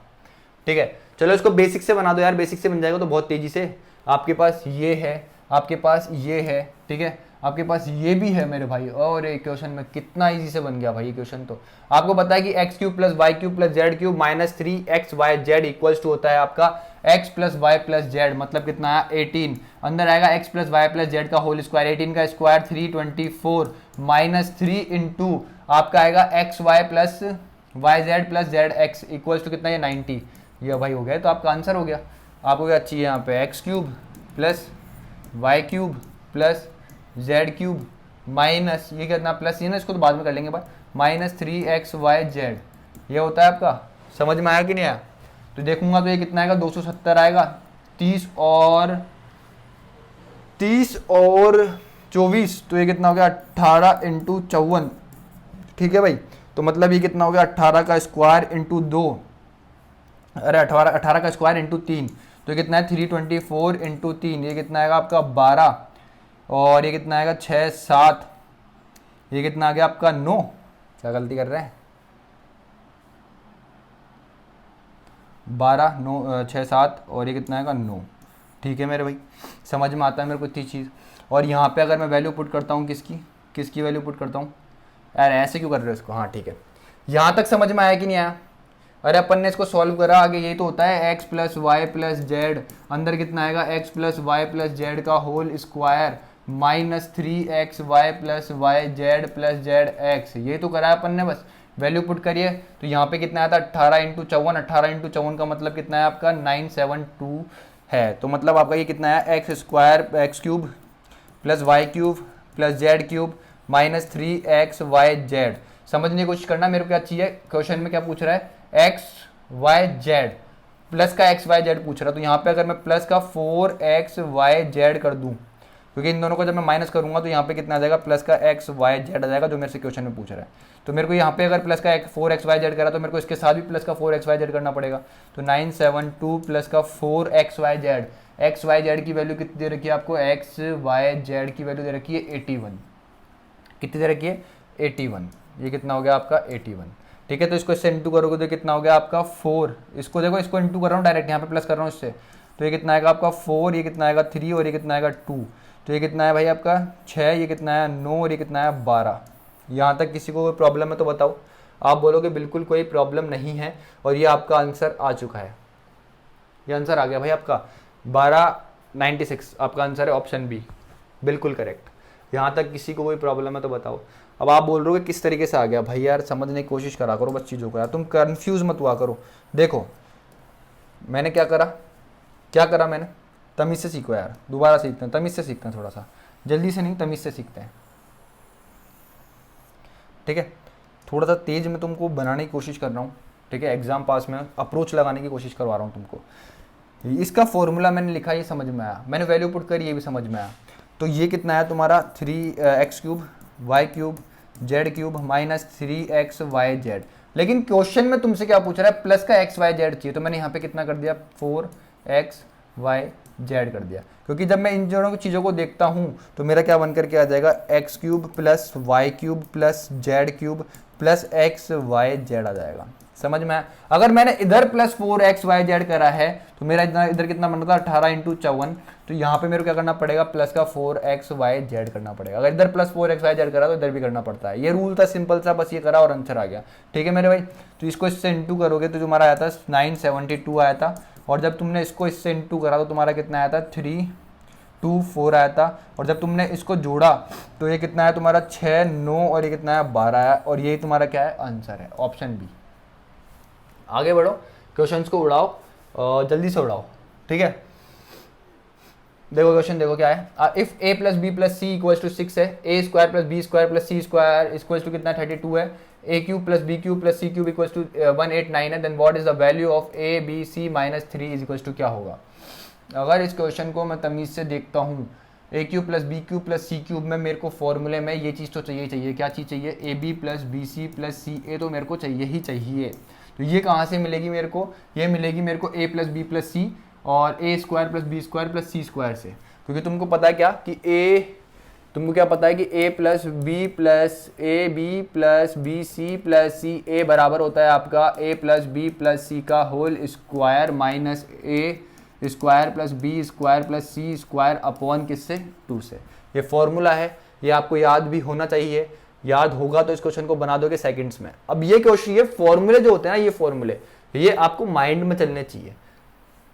ठीक है, चलो इसको बेसिक से बना दो यार, बेसिक से बन जाएगा तो बहुत तेजी से। आपके पास ये है, आपके पास ये है, ठीक है, आपके पास ये भी है मेरे भाई, और ये क्वेश्चन में कितना इजी से बन गया भाई ये क्वेश्चन। तो आपको पता है कि x cube plus Y cube plus Z cube minus 3xyz equals to होता है आपका x plus Y plus Z, मतलब कितना है 18, अंदर आएगा x plus Y plus Z का होल स्क्वायर, 18 का स्क्वायर 324 माइनस 3 इंटू आपका आएगा X Y plus Y Z plus Z x equals to कितना, ये 90। ये भाई हो गया, तो आपका आंसर हो गया। आपको क्या चाहिए यहाँ पे, X cube plus Y cube plus Z cube minus ये कितना प्लस, ये ना इसको तो बाद में कर लेंगे बात, माइनस 3xyz, ये होता है आपका। समझ में आया कि नहीं आया? तो देखूंगा तो ये कितना आएगा, 270 आएगा, 30 और 24, तो ये कितना हो गया 18 इंटू 54। ठीक है भाई, तो मतलब ये कितना हो गया 18 का स्क्वायर इंटू 2, अरे 18 का स्क्वायर इंटू 3, तो ये कितना है 324 इंटू 3, ये कितना आएगा आपका 12, और ये कितना आएगा 6 7, ये कितना आ गया आपका 9, क्या गलती कर रहे हैं, 12 9 6 7, और ये कितना आएगा 9। ठीक है मेरे भाई, समझ में आता है मेरे को इतनी चीज़। और यहाँ पे अगर मैं वैल्यू पुट करता हूँ, किसकी वैल्यू पुट करता हूँ यार, ऐसे क्यों कर रहे हो इसको, हाँ ठीक है, यहाँ तक समझ में आया कि नहीं आया? अरे अपन ने इसको सॉल्व करा, आगे यही तो होता है x plus Y plus Z, अंदर कितना आएगा x plus Y plus Z का whole square minus 3xy plus Y Z plus Z x, ये तो करा है अपन ने, बस वैल्यू पुट करिए। तो यहाँ पे कितना आया था 18 इंटू 54, 18 इंटू 54 का मतलब कितना है आपका 972 है, तो मतलब आपका ये कितना है x square X cube plus Y cube plus Z cube minus 3xyz। समझने की कोशिश करना, मेरे को क्या चाहिए, क्वेश्चन में क्या पूछ रहा है, एक्स वाई जेड प्लस का एक्स वाई जेड पूछ रहा है। तो यहाँ पे अगर मैं प्लस का 4xyz कर दूं, क्योंकि इन दोनों को जब मैं माइनस करूंगा तो यहाँ पे कितना आ जाएगा, प्लस का xyz आ जाएगा, जो मेरे से क्वेश्चन में पूछ रहा है। तो मेरे को यहाँ पे अगर प्लस का 4xyz करा तो मेरे को इसके साथ भी प्लस का 4xyz करना पड़ेगा। तो 972 प्लस का 4xyz, xyz की वैल्यू कितनी दे रखी है आपको, xyz की वैल्यू दे रखी है 81, कितनी दे रखी है 81, ये कितना हो गया आपका 81। ठीक है, तो इसको इससे इंटू करोगे तो कितना हो गया आपका 4, इसको देखो, इसको इंटू कर रहा हूँ डायरेक्ट, यहाँ पे प्लस कर रहा हूँ इससे, तो ये कितना आएगा आपका 4, ये कितना आएगा 3, और ये कितना आएगा 2, तो ये कितना है भाई आपका 6, ये कितना है 9, और ये कितना है 12। यहाँ तक किसी को कोई प्रॉब्लम है तो बताओ? आप बोलोगे बिल्कुल कोई प्रॉब्लम नहीं है, और ये आपका आंसर आ चुका है, ये आंसर आ गया भाई आपका 1296, आपका आंसर है ऑप्शन बी, बिल्कुल करेक्ट। यहाँ तक किसी को कोई प्रॉब्लम है तो बताओ? अब आप बोल रहे हो कि किस तरीके से आ गया, भाई यार समझने की कोशिश करा करो बस चीज़ों को यार, तुम कंफ्यूज मत हुआ करो। देखो मैंने क्या करा मैंने, तमीज़ से सीखो यार, दोबारा सीखते हैं, तमीज़ से सीखते हैं, थोड़ा सा जल्दी से नहीं, तमीज़ से सीखते हैं। ठीक है, थोड़ा सा तेज मैं तुमको बनाने की कोशिश कर रहा हूँ, ठीक है, एग्जाम पास में अप्रोच लगाने की कोशिश करवा रहा हूँ तुमको। इसका फॉर्मूला मैंने लिखा, ये समझ में आया, मैंने वैल्यू पुट कर, ये भी समझ में आया। तो ये कितना है तुम्हारा 3x cube Y cube Z cube minus 3xyz, लेकिन क्वेश्चन में तुमसे क्या पूछ रहा है, प्लस का xyz चाहिए, तो मैंने यहाँ पे कितना कर दिया 4xyz कर दिया, क्योंकि जब मैं इन दोनों की चीज़ों को देखता हूँ तो मेरा क्या बन करके आ जाएगा x cube plus Y cube plus Z cube plus xyz आ जाएगा। समझ में आया? अगर मैंने इधर प्लस 4xyz करा है तो मेरा इधर कितना बन रहा था 18 इंटू 54, तो यहाँ पे मेरे को क्या करना पड़ेगा, प्लस का 4xyz करना पड़ेगा। अगर इधर प्लस 4xyz करा तो इधर भी करना पड़ता है, ये रूल था सिंपल सा, बस ये करा और आंसर आ गया। ठीक है मेरे भाई, तो इसको इससे इंटू करोगे तो तुम्हारा आया था 972 आया था, और जब तुमने इसको इससे इंटू करा तो तुम्हारा कितना आया था 324 आया था, और जब तुमने इसको जोड़ा तो ये कितना है तुम्हारा 6 9, और ये कितना है 12 आया, और यही तुम्हारा क्या है आंसर है, ऑप्शन बी। आगे बढ़ो, क्वेश्चंस को उड़ाओ, जल्दी से उड़ाओ। ठीक है, देखो क्वेश्चन देखो क्या है, if a plus B plus c equals to 6 है, a square plus B square plus C square equals to कितना 32 है, a cube plus b cube plus c cube equals to 189 है, then what is the value of a b c minus 3 is equals to क्या होगा। अगर इस question को मैं तमीज़ से देखता हूँ, a cube plus b cube plus c cube में मेरे को फॉर्मूले में ये चीज़ तो चाहिए, क्या चीज़ चाहिए, a b plus b c plus c a, तो मेरे को चाहिए ही चाहिए। तो ये कहाँ से मिलेगी मेरे को, ये मिलेगी मेरे को a plus B plus c और a square plus B square plus C square से, क्योंकि तुमको पता है क्या कि तुमको क्या पता है कि a plus B plus a b plus b c plus c a बराबर होता है आपका a plus B plus c का whole square minus a square plus B square plus C square upon किससे 2 से। ये फॉर्मूला है, ये आपको याद भी होना चाहिए, याद होगा तो इस क्वेश्चन को बना दोगे सेकंड्स में। अब ये क्वेश्चन, ये फॉर्मूले जो होते हैं ना, ये फॉर्मूले ये आपको माइंड में चलने चाहिए।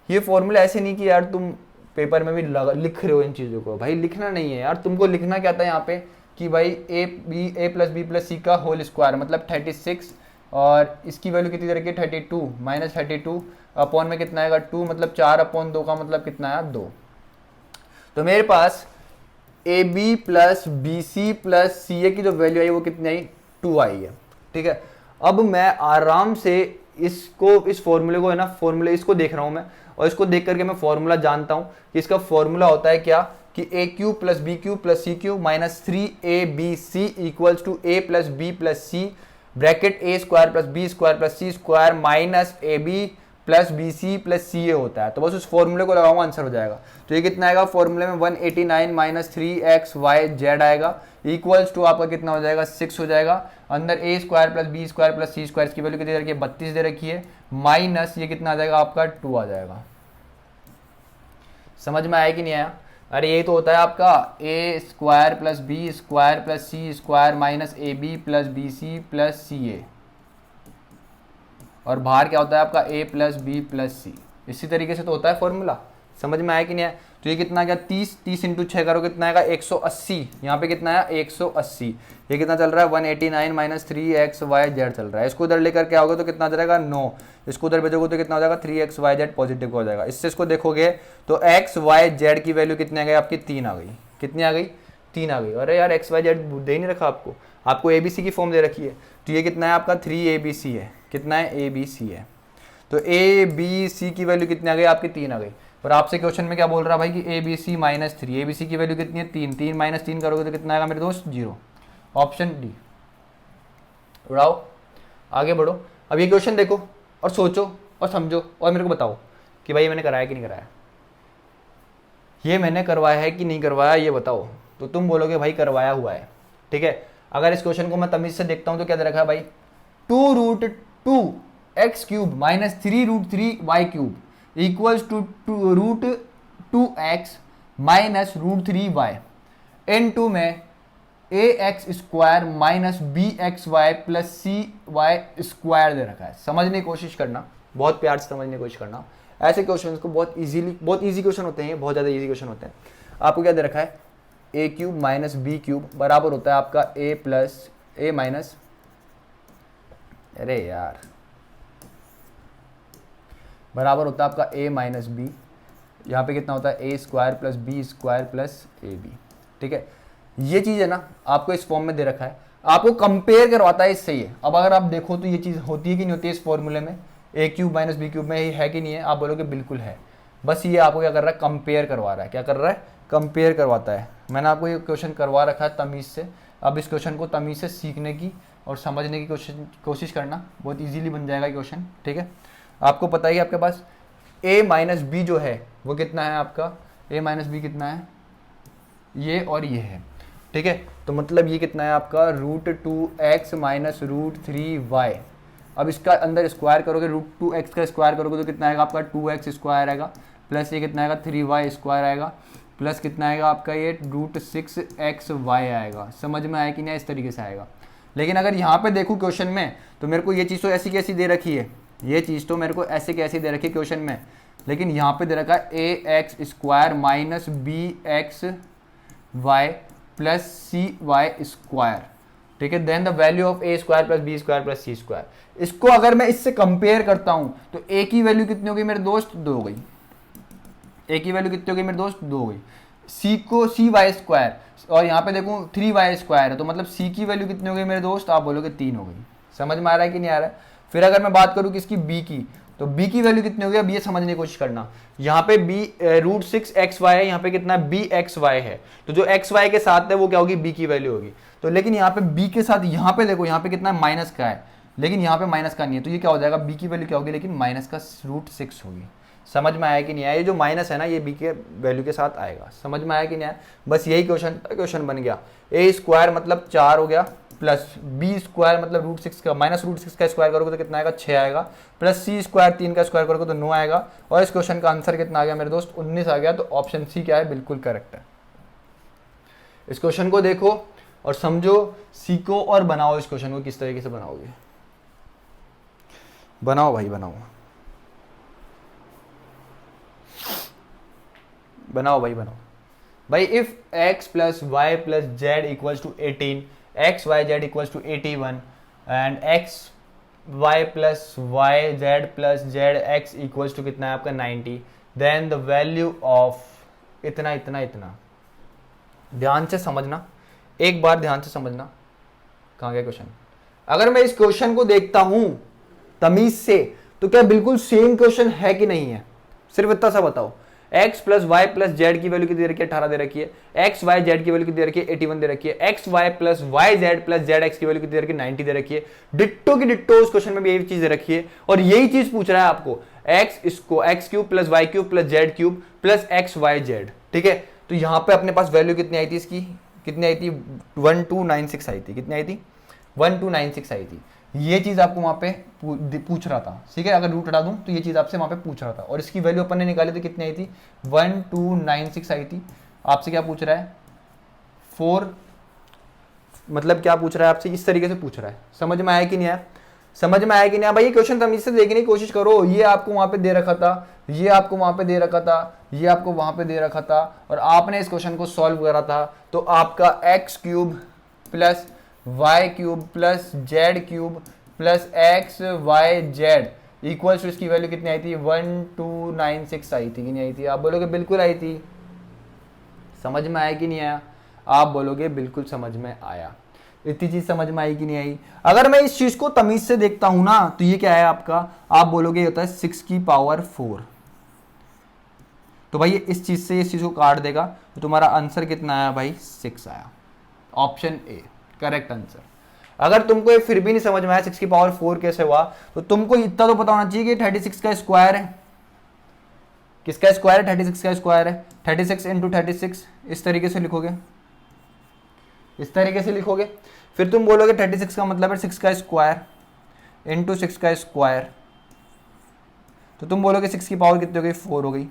ये फॉर्मूले ऐसे नहीं कि यार तुम पेपर में भी लिख रहे हो इन चीज़ों को, भाई लिखना नहीं है यार, तुमको लिखना क्या था यहाँ पे कि भाई ए प्लस बी प्लस सी का होल स्क्वायर मतलब 36 और इसकी वैल्यू कितनी दे रखी है 32 माइनस 32 अपॉन में कितना आएगा 2 मतलब 4/2 का मतलब कितना आया 2। तो मेरे पास a b plus b c plus c a की जो वैल्यू आई वो कितनी आई 2 आई है, ठीक है। अब मैं आराम से इसको, इस फॉर्मूले को है ना, फॉर्मूले इसको देख रहा हूं मैं और इसको देख करके मैं फॉर्मूला जानता हूं कि इसका फॉर्मूला होता है क्या कि a cube plus b cube plus c cube minus 3ab equals to a plus B plus c bracket a square plus B square plus C square minus a b plus b c plus c a होता है। तो बस उस फॉर्मूले को लगाऊंगा, answer हो जाएगा। तो ये कितना आएगा फॉर्मूले में 189 माइनस 3xyz आएगा इक्वल्स टू आपका कितना हो जाएगा 6 हो जाएगा। अंदर a square plus B square plus C square की वैल्यू कितनी दे रखी है 32 दे रखी है माइनस ये कितना आ जाएगा आपका 2 आ जाएगा। समझ में आया कि नहीं आया? अरे यही तो होता है आपका a square plus B square plus C square minus a b plus b c plus c a और बाहर क्या होता है आपका a plus B plus c. इसी तरीके से तो होता है फॉर्मूला। समझ में आया कि नहीं आया? तो ये कितना आ गया 30 इंटू 6 करो कितना आएगा 180। यहाँ पे कितना है 180। ये कितना चल रहा है 189 माइनस 3xyz चल रहा है। इसको उधर लेकर क्या होगा तो कितना आ जाएगा 9। इसको उधर भेजोगे तो कितना हो जाएगा 3xyz पॉजिटिव हो जाएगा। इससे इसको देखोगे तो xyz की वैल्यू कितनी आ गई आपकी 3 आ गई। कितनी आ गई 3 आ गई। अरे यार xyz दे नहीं रखा आपको abc की फॉर्म दे रखी है। तो ये कितना है आपका 3abc है। कितना है abc है। तो abc की वैल्यू कितनी आ गई आपकी 3 आ गई। और आपसे क्वेश्चन में क्या बोल रहा है भाई कि abc माइनस 3, abc की वैल्यू कितनी है 3, 3 माइनस 3 करोगे तो कितना आएगा मेरे दोस्त 0। Option D. उड़ाओ आगे बढ़ो। अब ये क्वेश्चन देखो और सोचो और समझो और मेरे को बताओ कि भाई ये मैंने कराया कि नहीं कराया। ये मैंने करवाया है कि नहीं करवाया ये बताओ। तो तुम बोलोगे भाई करवाया हुआ है, ठीक है। अगर इस क्वेश्चन को मैं तमीज से देखता हूं तो क्या दे रखा है भाई 2√2x³ minus 3√3y³ equals to √2x minus √3y into में ax square minus bxy plus cy square दे रखा है। समझने की कोशिश करना, बहुत प्यार से समझने की कोशिश करना। ऐसे क्वेश्चंस को बहुत इजी क्वेश्चन होते हैं, बहुत ज़्यादा इजी क्वेश्चन होते हैं। आपको क्या दे रखा है a³ माइनस b³ बराबर होता है आपका a प्लस a माइनस, अरे यार बराबर होता है आपका a माइनस बी। यहाँ पे कितना होता है a square plus B square plus ab, ठीक है। ये चीज़ है ना आपको इस फॉर्म में दे रखा है, आपको कंपेयर करवाता है इससे ये। अब अगर आप देखो तो ये चीज़ होती है कि नहीं होती है इस फॉर्मूले में a³ माइनस b³ में है कि नहीं है। आप बोलोगे बिल्कुल है। बस ये आपको क्या कर रहा है कंपेयर करवा रहा है। क्या कर रहा है कंपेयर करवाता है। मैंने आपको ये क्वेश्चन करवा रखा है तमीज़ से। अब इस क्वेश्चन को तमीज़ से सीखने की और समझने की कोशिश करना, बहुत इजीली बन जाएगा क्वेश्चन, ठीक है। आपको पता है कि आपके पास a माइनस बी जो है वो कितना है आपका a माइनस बी कितना है ये और ये है, ठीक है। तो मतलब ये कितना है आपका √2x माइनस √3y। अब इसका अंदर स्क्वायर करोगे √2x का स्क्वायर करोगे तो कितना आएगा आपका 2x स्क्वायर आएगा प्लस ये कितना आएगा 3y स्क्वायर आएगा प्लस कितना आएगा आपका ये √6xy आएगा। समझ में आया कि नहीं? इस तरीके से आएगा। लेकिन अगर यहाँ पे देखूँ क्वेश्चन में तो मेरे को ये चीज़ तो ऐसी कैसी दे रखी है, ये चीज़ तो मेरे को ऐसे कैसी दे रखी है क्वेश्चन में, लेकिन यहाँ पे दे रखा है ax square minus bxy plus cy square, ठीक है। Then the value of a square plus B square plus C square. इसको अगर मैं इससे कंपेयर करता हूँ तो a की वैल्यू कितनी होगी मेरे दोस्त 2 हो गई। a की वैल्यू कितनी होगी मेरे दोस्त 2 हो गई। c को cy स्क्वायर और यहाँ पे देखूँ 3y स्क्वायर है तो मतलब c की वैल्यू कितनी हो गई मेरे दोस्त, आप बोलोगे 3 हो गई। समझ में आ रहा है कि नहीं आ रहा है? फिर अगर मैं बात करूँ किसकी b की, तो b की वैल्यू कितनी होगी अब ये समझने की कोशिश करना। यहाँ पे b √6xy है, यहाँ पे कितना bxy है। तो जो xy के साथ है वो क्या होगी b की वैल्यू होगी। तो लेकिन यहाँ पे b के साथ यहाँ पे देखो यहाँ पे कितना माइनस का है, लेकिन यहाँ पे माइनस का नहीं है। तो ये क्या हो जाएगा b की वैल्यू क्या होगी लेकिन माइनस का √6 होगी। समझ में आया कि नहीं आया? ये जो माइनस है ना ये बी के वैल्यू के साथ आएगा, समझ में आया कि नहीं आया? बस यही क्वेश्चन बन गया। ए स्क्वायर मतलब 4 हो गया, प्लस बी स्क्वायर मतलब √6 का माइनस √6 का स्क्वायर करोगे तो कितना आएगा? 6 आएगा, प्लस सी स्क्वायर 3 का स्क्वायर करोगे तो 9 आएगा। और इस क्वेश्चन का आंसर कितना आ गया मेरे दोस्त? 19 आ गया। तो ऑप्शन सी क्या है? बिल्कुल करेक्ट है। इस क्वेश्चन को देखो और समझो, सीखो और बनाओ। इस क्वेश्चन को किस तरीके से बनाओगे? बनाओ भाई, बनाओ बनाओ भाई, बनाओ भाई। If x plus Y plus Z equals to 18, X Y Z equals to 81 and X Y plus Y Z plus Z x equals to कितना है आपका 90, देन द वैल्यू ऑफ इतना इतना इतना। ध्यान से समझना, एक बार ध्यान से समझना। कहाँ गया क्वेश्चन? अगर मैं इस क्वेश्चन को देखता हूं तमीज से तो क्या बिल्कुल सेम क्वेश्चन है कि नहीं है? सिर्फ इतना सा बताओ। x plus Y plus Z की वैल्यू कितनी दे रखी है? 18 दे रखी है। एक्स वाई जेड की वैल्यू कितनी दे रखी है? 81 दे रखी है। X Y plus Y Z plus Z X की वैल्यू कितनी दे रखी है? 90 दे रखी है। डिट्टो की डिट्टो उस क्वेश्चन में भी यही चीज दे रखी है और यही चीज पूछ रहा है आपको। X cube plus Y cube plus Z cube plus X Y Z, ठीक है? तो यहां पे अपने पास वैल्यू कितनी आई थी इसकी? कितनी आई थी? 1296 आई थी। कितनी आई थी? 1296 आई थी। ये चीज आपको वहां पे पूछ रहा था, ठीक है? अगर रूट हटा दूं तो ये चीज आपसे वहां पे पूछ रहा था और इसकी वैल्यू अपन ने निकाली तो कितनी आई थी? 1296 आई थी। आपसे क्या पूछ रहा है? 4, मतलब क्या पूछ रहा है आपसे? इस तरीके से पूछ रहा है। समझ में आया कि नहीं आया? समझ में आया कि नहीं आया भाई? ये क्वेश्चन तमीज से देखने की कोशिश करो। ये आपको वहां पे दे रखा था, ये आपको वहां पे दे रखा था, ये आपको वहां पे दे रखा था और आपने इस क्वेश्चन को सॉल्व करा था। तो आपका X cube plus Y cube plus Z cube plus X Y Z equals to इसकी वैल्यू कितनी आई थी? 1296 आई थी कि नहीं आई थी? आप बोलोगे बिल्कुल आई थी। समझ में आया कि नहीं आया? आप बोलोगे बिल्कुल समझ में आया। इतनी चीज समझ में आई कि नहीं आई? अगर मैं इस चीज को तमीज से देखता हूं ना तो ये क्या है आपका? आप बोलोगे ये होता है 6 की पावर 4। तो भाई इस चीज से इस चीज को काट देगा तो तुम्हारा आंसर कितना आया भाई? 6 आया। Option A correct answer. अगर तुमको ये फिर भी नहीं समझ में आया 6 की पावर 4 कैसे हुआ तो तुमको इतना तो पता होना चाहिए कि 36 का स्क्वायर है। किसका स्क्वायर है? 36 का स्क्वायर है। 36 इंटू 36 इस तरीके से लिखोगे, इस तरीके से लिखोगे। फिर तुम बोलोगे 36 का मतलब है 6 का स्क्वायर इंटू 6 का स्क्वायर। तो तुम बोलोगे 6 की पावर कितनी हो गई? 4 हो गई।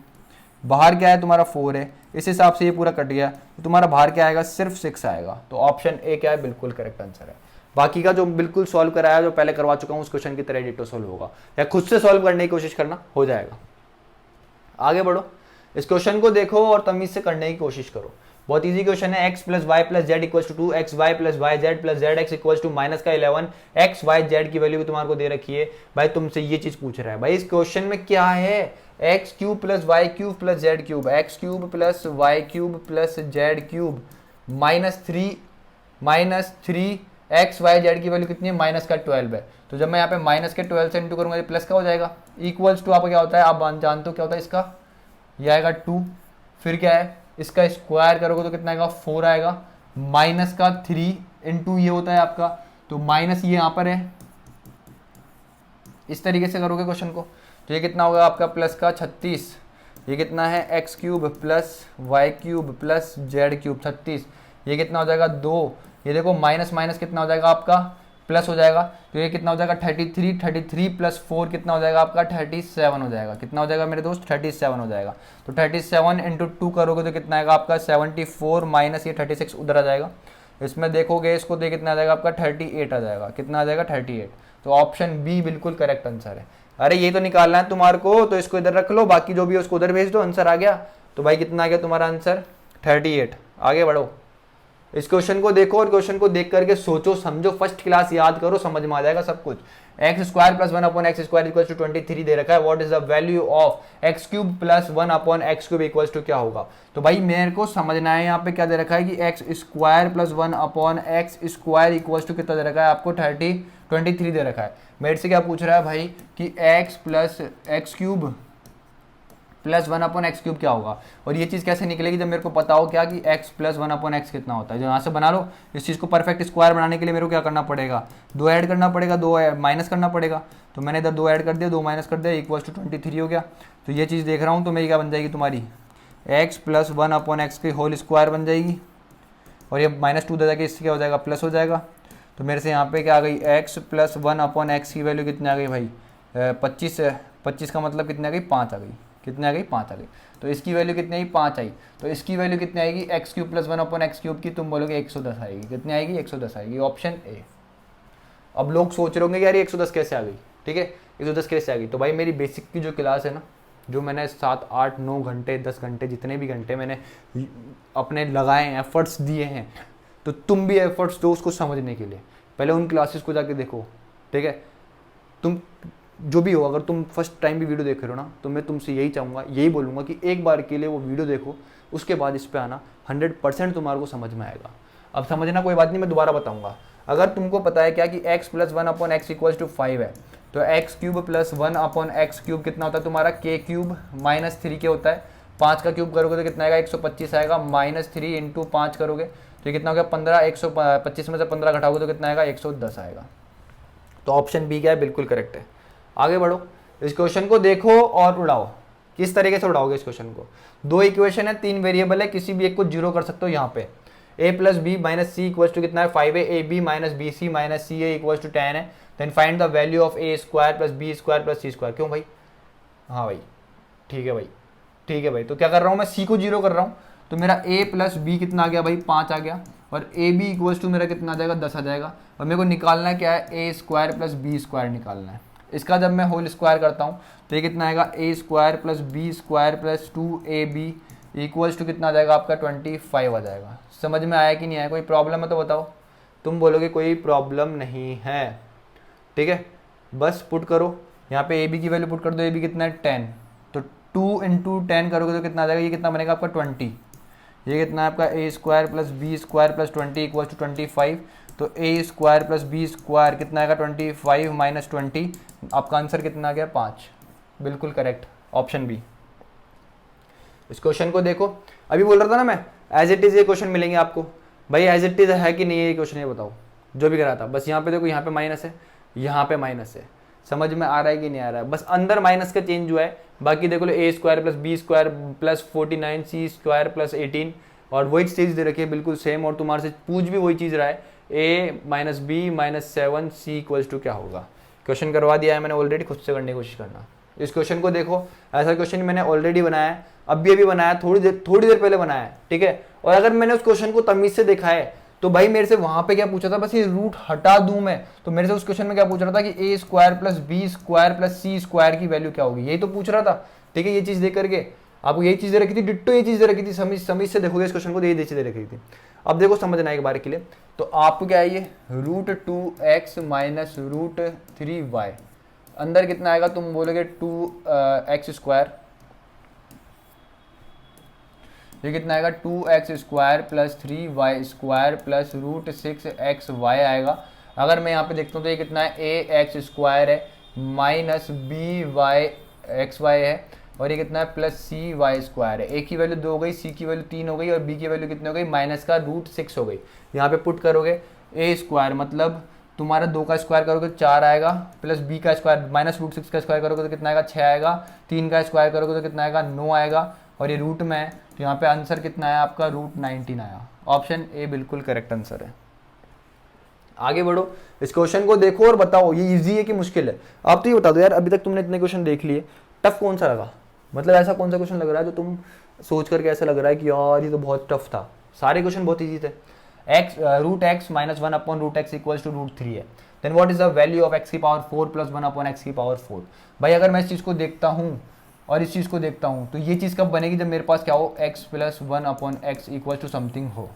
बाहर क्या है तुम्हारा? 4 है। इस हिसाब से ये पूरा कट गया तो तुम्हारा बाहर क्या आएगा? सिर्फ 6 आएगा। तो ऑप्शन ए क्या है? बिल्कुल करेक्ट आंसर है। बाकी का जो बिल्कुल सॉल्व कराया, जो पहले करवा चुका हूं, उस क्वेश्चन की तरह डिटो सॉल्व होगा या खुद से सॉल्व करने की कोशिश करना, हो जाएगा। आगे बढ़ो, इस क्वेश्चन को देखो और तमीज से करने की कोशिश करो। बहुत इजी क्वेश्चन है। X plus Y plus Z equals to 2, X Y plus Y Z plus Z x equals to minus का 11, एक्स वाई जेड की वैल्यू भी तुम्हारे को दे रखी है। भाई तुमसे ये चीज पूछ रहा है। भाई इस क्वेश्चन में क्या है? X cube plus Y cube plus Z cube, X cube plus Y cube plus Z cube minus three X Y Z की वैल्यू कितनी है? माइनस का 12 है। तो जब मैं यहाँ पे माइनस के 12 से इंटू करूंगा ये प्लस का हो जाएगा। इक्वल्स टू आपका क्या होता है? आप जानते हो क्या होता है इसका? ये आएगा 2। फिर क्या है? इसका स्क्वायर करोगे तो कितना आएगा? 4 आएगा। माइनस का 3 इंटू ये होता है आपका, तो माइनस ये यहाँ पर है। इस तरीके से करोगे क्वेश्चन को तो ये कितना होगा आपका? प्लस का 36। ये कितना है? X cube plus Y cube plus Z cube 36। ये कितना हो जाएगा? 2। ये देखो माइनस माइनस कितना हो जाएगा आपका? प्लस हो जाएगा। तो ये कितना हो जाएगा? 33 प्लस 4 कितना हो जाएगा आपका? 37 हो जाएगा। कितना हो जाएगा मेरे दोस्त? 37 हो जाएगा। तो 37 इंटू 2 करोगे तो कितना आएगा आपका? 74 माइनस ये 36 उधर आ जाएगा। इसमें देखोगे इसको दे कितना आ जाएगा आपका? 38 आ जाएगा। कितना आ जाएगा? 38। तो ऑप्शन बी बिल्कुल करेक्ट आंसर है। अरे ये तो निकालना है तुम्हारे को, तो इसको इधर रख लो, बाकी जो भी है उसको उधर भेज दो, आंसर आ गया। तो भाई कितना आ गया तुम्हारा आंसर? 38। आगे बढ़ो, इस क्वेश्चन को देखो और क्वेश्चन को देख करके सोचो, समझो, फर्स्ट क्लास याद करो, समझ में आ जाएगा सब कुछ। X square plus 1 upon x square equals to 23 दे रखा है। What is the value of x cube plus 1 upon x cube equals to क्या होगा? तो भाई मेरे को समझना है यहाँ पे क्या दे रखा है कि x square plus 1 upon x square equals to कितना दे रखा है आपको? 23 दे रखा है। मेरे से क्या पूछ रहा है भाई कि x plus x cube plus 1/x³ क्या होगा। और ये चीज़ कैसे निकलेगी, जब मेरे को पता हो क्या कि x प्लस 1/x कितना होता है। जो यहाँ से बना लो, इस चीज़ को परफेक्ट स्क्वायर बनाने के लिए मेरे को क्या करना पड़ेगा, 2 ऐड करना पड़ेगा, 2 माइनस करना पड़ेगा। तो मैंने इधर 2 ऐड कर दिया, 2 माइनस कर दिया, इक्वल्स टू 23 हो गया। तो ये चीज़ देख रहा हूँ, तो मेरी क्या बन जाएगी तुम्हारी x प्लस 1/x की होल स्क्वायर बन जाएगी। और ये -2 दे जाके इससे क्या हो जाएगा, प्लस हो जाएगा। तो मेरे से यहाँ पे क्या आ गई, x प्लस 1/x की वैल्यू कितनी आ गई भाई, 25 का मतलब कितनी आ गई, 5 आ गई। कितनी आ गई, 5 आ गई। तो इसकी वैल्यू कितनी आई, 5 आई। तो इसकी वैल्यू कितनी आएगी, x³ प्लस 1/x³ की, तुम बोलोगे 110 आएगी। कितनी आएगी, 110 आएगी, ऑप्शन ए। अब लोग सोच रहे होंगे कि यार 110 कैसे आ गई, ठीक है, 110 कैसे आ गई। तो भाई मेरी बेसिक की जो क्लास है ना, जो मैंने 7, 8, 9 घंटे, 10 घंटे, जितने भी घंटे मैंने अपने लगाए हैं, एफर्ट्स दिए हैं, तो तुम भी एफर्ट्स दो उसको समझने के लिए। पहले उन क्लासेस को जाके देखो, ठीक है। तुम जो भी हो, अगर तुम फर्स्ट टाइम भी वीडियो देख रहे हो ना, तो मैं तुमसे यही चाहूँगा, यही बोलूँगा कि एक बार के लिए वो वीडियो देखो, उसके बाद इस पर आना, 100% तुम्हारे को समझ में आएगा। अब समझना कोई बात नहीं, मैं दोबारा बताऊँगा। अगर तुमको पता है क्या कि x plus 1/x equals to 5 है, तो x³ प्लस 1/x³ कितना होता है तुम्हारा, k³ माइनस 3 के होता है। 5 का क्यूब करोगे तो कितना आएगा, 125 आएगा। -3 इंटू 5 करोगे तो ये कितना हो गया, 15। 125 में से 15 घटाओगे तो कितना आएगा, 110 आएगा। तो ऑप्शन बी क्या है, बिल्कुल करेक्ट है। आगे बढ़ो, इस क्वेश्चन को देखो और उड़ाओ। किस तरीके से उड़ाओगे इस क्वेश्चन को, 2 इक्वेशन है, 3 वेरिएबल है, किसी भी एक को 0 कर सकते हो। यहाँ पे a plus B minus c equals to कितना है, 5a, a b minus b c minus c a equals to 10 है। Then find the value of a square plus B square plus C square. क्यों भाई, हाँ भाई, ठीक है भाई, ठीक है भाई। तो क्या कर रहा हूँ मैं, c को 0 कर रहा हूँ, तो मेरा a प्लस बी कितना आ गया भाई, 5 आ गया। और ए बी इक्वल्स टू मेरा कितना आ जाएगा, 10 आ जाएगा। और मेरे को निकालना है क्या है, a square plus B square निकालना है। इसका जब मैं होल स्क्वायर करता हूँ तो ये कितना आएगा, a square plus B square plus 2ab equals to कितना आ जाएगा आपका, 25 आ जाएगा। समझ में आया कि नहीं आया, कोई प्रॉब्लम है तो बताओ। तुम बोलोगे कोई प्रॉब्लम नहीं है, ठीक है। बस पुट करो, यहाँ पे ab की वैल्यू पुट कर दो। ab कितना है, 10। तो 2 इंटू 10 करोगे तो कितना आ जाएगा, ये कितना बनेगा आपका, 20। ये कितना है आपका, a square plus B square plus 20 equals to 25। तो a square plus B square कितना आएगा, 25 माइनस 20। आपका आंसर कितना आ गया, 5। बिल्कुल करेक्ट, ऑप्शन बी। इस क्वेश्चन को देखो, अभी बोल रहा था ना मैं, एज इट इज ये क्वेश्चन मिलेंगे आपको। भाई एज इट इज है कि नहीं ये क्वेश्चन, ये बताओ। जो भी करा था, बस यहाँ पे देखो, यहाँ पे माइनस है, यहाँ पे माइनस है। समझ में आ रहा है कि नहीं आ रहा है, बस अंदर माइनस का चेंज हुआ है। बाकी देखो लो, a square plus B square plus 49 c square plus 18, और वही चीज़ दे रखी है बिल्कुल सेम। और तुम्हारे से पूछ भी वही चीज़ रहा है, a minus b minus 7 c equals to क्या होगा। क्वेश्चन करवा दिया है मैंने ऑलरेडी, खुद से करने की कोशिश करना। इस क्वेश्चन को देखो, ऐसा क्वेश्चन मैंने ऑलरेडी बनाया है, अभी बनाया, थोड़ी देर पहले बनाया है, ठीक है। और अगर मैंने उस क्वेश्चन को तमीज से देखा है, तो भाई मेरे से वहां पे क्या पूछा था, बस ये रूट हटा दूं मैं, तो मेरे से उस क्वेश्चन में क्या पूछ रहा था कि a square plus B square plus C square की वैल्यू क्या होगी, यही तो पूछ रहा था, ठीक है। ये चीज दे करके आपको यही चीज दे रखी थी, डिट्टो ये चीज दे रखी थी। समझ से देखोगे इस क्वेश्चन को, यही चीज दे रखी थी। अब देखो समझना एक बार के लिए, तो आपको क्या है, ये √2x माइनस √3y, अंदर कितना आएगा, तुम बोलोगे 2x स्क्वायर, ये कितना आएगा, 2x square plus 3y square plus √6xy आएगा। अगर मैं यहाँ पे देखता हूँ तो ये कितना है, ax स्क्वायर है माइनस byxy है, और ये कितना है, प्लस cy स्क्वायर है। a की वैल्यू 2 हो गई, c की वैल्यू 3 हो गई, और b की वैल्यू कितनी हो गई, माइनस का √6 हो गई। यहाँ पे पुट करोगे a स्क्वायर मतलब तुम्हारा 2 का स्क्वायर करोगे तो 4 आएगा, प्लस b का स्क्वायर माइनस √6 का स्क्वायर करोगे तो कितना आएगा, 6 आएगा। 3 का स्क्वायर करोगे तो कितना आएगा, 9 आएगा। और ये रूट में है तो यहाँ पे आंसर कितना है आपका, √19 आया। ऑप्शन ए बिल्कुल करेक्ट आंसर है। आगे बढ़ो, इस क्वेश्चन को देखो और बताओ ये इजी है कि मुश्किल है। आप तो ये बता दो यार, अभी तक तुमने इतने क्वेश्चन देख लिए, टफ कौन सा लगा, मतलब ऐसा कौन सा क्वेश्चन लग रहा है जो तुम सोच करके ऐसा लग रहा है कि यार ये तो बहुत टफ था। सारे क्वेश्चन बहुत ईजी थे। √x minus 1/√x equals to √3 है। Then what is the value of x की पावर 4 प्लस 1/x की पावर 4। भाई अगर मैं इस चीज़ को देखता हूँ और इस चीज़ को देखता हूँ, तो ये चीज़ कब बनेगी, जब मेरे पास क्या हो, x plus 1/x equal to something हो।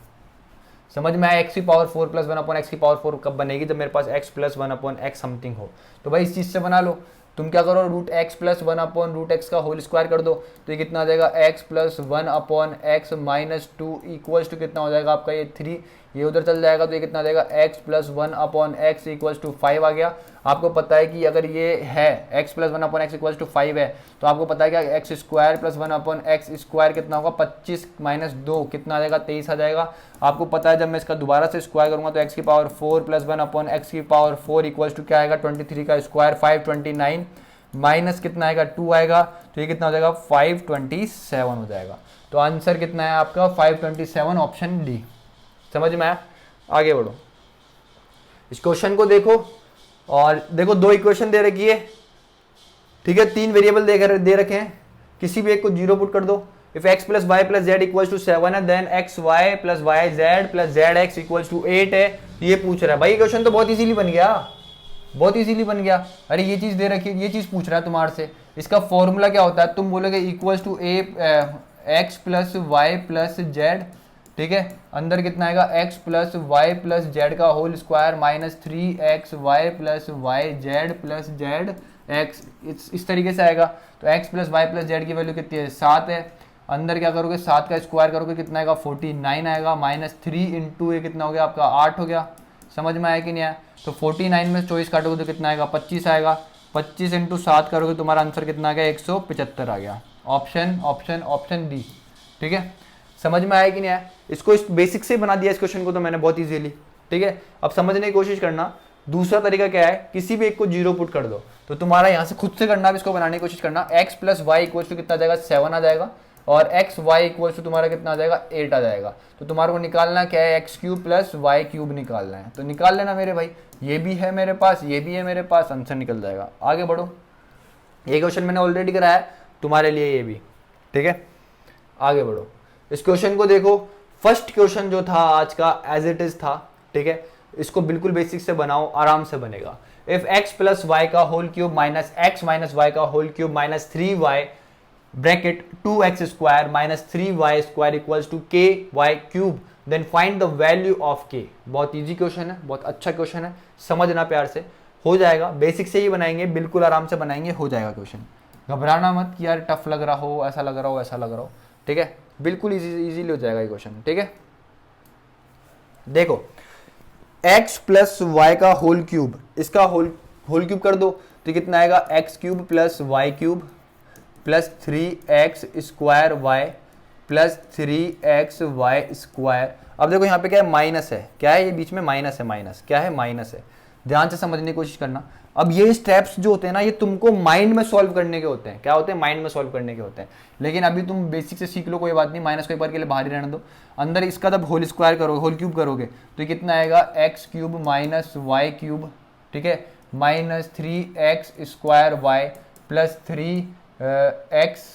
समझ में आया, x की पावर 4 प्लस 1/x की पावर 4 कब बनेगी, जब मेरे पास x प्लस 1/x समथिंग हो। तो भाई इस चीज़ से बना लो, तुम क्या करो, root x plus one upon root x का होल स्क्वायर कर दो, तो ये कितना आ जाएगा x plus one upon x minus two equals to कितना हो जाएगा आपका ये 3, ये उधर चल जाएगा तो ये कितना आ जाएगा x plus one upon x equals to 5 आ गया। आपको पता है कि अगर ये है x plus one upon x equals to 5 है तो आपको पता है कि x square plus one upon x square कितना होगा 25 माइनस 2 कितना आ जाएगा 23 आ जाएगा। आपको पता है जब मैं इसका दोबारा से स्क्वायर करूंगा तो एक्स की power 4 plus one upon x की पावर 4 इक्वल्स टू क्या आएगा 23 का स्क्वायर 529 माइनस कितना आएगा 2 आएगा, तो ये कितना हो जाएगा 527 हो जाएगा। तो आंसर कितना है आपका 527 ऑप्शन डी। समझ में आया? आगे बढ़ो, इस क्वेश्चन को देखो और देखो दो इक्वेशन दे रखी है, ठीक है, 3 वेरिएबल दे रखे हैं, किसी भी एक को 0 पुट कर दो। If x plus Y plus Z equals to 7 है then x Y plus Y Z plus Z x equals to 8 है। ये पूछ रहा है भाई, क्वेश्चन तो बहुत इजीली बन गया, बहुत इजीली बन गया। अरे ये चीज दे रखी है, ये चीज पूछ रहा है तुम्हारे से, इसका फॉर्मूला क्या होता है, तुम बोलोगे equals to x plus Y plus Z, ठीक है, अंदर कितना आएगा x plus Y plus Z का whole square minus 3x y plus Y Z plus Z x, इस तरीके से आएगा। तो x plus Y plus Z की वैल्यू कितनी है 7 है, अंदर क्या करोगे 7 का स्क्वायर करोगे कितना आएगा 49 आएगा, माइनस 3 इंटू ये कितना हो गया आपका 8 हो गया। समझ में आया कि नहीं आया? तो 49 में 24 काटोगे तो कितना आएगा 25 आएगा, 25 इंटू 7 करोगे तुम्हारा आंसर कितना आ गया 175 आ गया। ऑप्शन ऑप्शन ऑप्शन डी, ठीक है। समझ में आया कि नहीं आया? इसको इस बेसिक से बना दिया इस क्वेश्चन को तो मैंने बहुत इजीली, ठीक है। अब समझने की कोशिश करना, दूसरा तरीका क्या है, किसी भी एक को 0 पुट कर दो, तो तुम्हारा यहाँ से खुद से करना, इसको बनाने की कोशिश करना। x plus y equals to कितना आ जाएगा 7 आ जाएगा, और एक्स वाई इक्वल्स टू तुम्हारा कितना आ जाएगा 8 आ जाएगा। तो तुम्हारे को निकालना क्या है, x cube plus Y cube निकालना है, तो निकाल लेना मेरे भाई, ये भी है मेरे पास, ये भी है मेरे पास, आंसर निकल जाएगा। आगे बढ़ो, ये क्वेश्चन मैंने ऑलरेडी कराया तुम्हारे लिए, ये भी ठीक है। आगे बढ़ो, इस क्वेश्चन को देखो, फर्स्ट क्वेश्चन जो था आज का एज इट इज था, ठीक है। इसको बिल्कुल बेसिक से बनाओ, आराम से बनेगा। इफ x प्लस वाई का whole cube minus x minus y का whole cube minus 3y bracket 2x square minus 3y square equals to k y cube then find the value of k। बहुत easy question है, बहुत अच्छा question है, समझना प्यार से, हो जाएगा। बेसिक से ही बनाएंगे, बिल्कुल आराम से बनाएंगे, हो जाएगा क्वेश्चन। घबराना मत कि यार टफ लग रहा हो, ऐसा लग रहा हो, ऐसा लग रहा हो, ठीक है, बिल्कुल इजीली हो जाएगा ये क्वेश्चन, ठीक है। देखो x प्लस वाई का होल क्यूब, इसका होल क्यूब कर दो तो कितना आएगा x cube plus Y cube plus 3x square y plus 3x y square. अब देखो यहाँ पे क्या है, माइनस है, क्या है ये बीच में माइनस है, माइनस क्या है, माइनस है। ध्यान से समझने की कोशिश करना। अब ये स्टेप्स जो होते हैं ना, ये तुमको माइंड में सॉल्व करने के होते हैं। क्या होते हैं, माइंड में सॉल्व करने के होते हैं। लेकिन अभी तुम बेसिक से सीख लो, कोई बात नहीं, माइनस को एक बार के लिए बाहर ही रहने दो। अंदर इसका जब होल स्क्वायर करोगे, होल क्यूब करोगे तो ये कितना आएगा x cube minus y cube, ठीक है, minus 3x square y plus 3x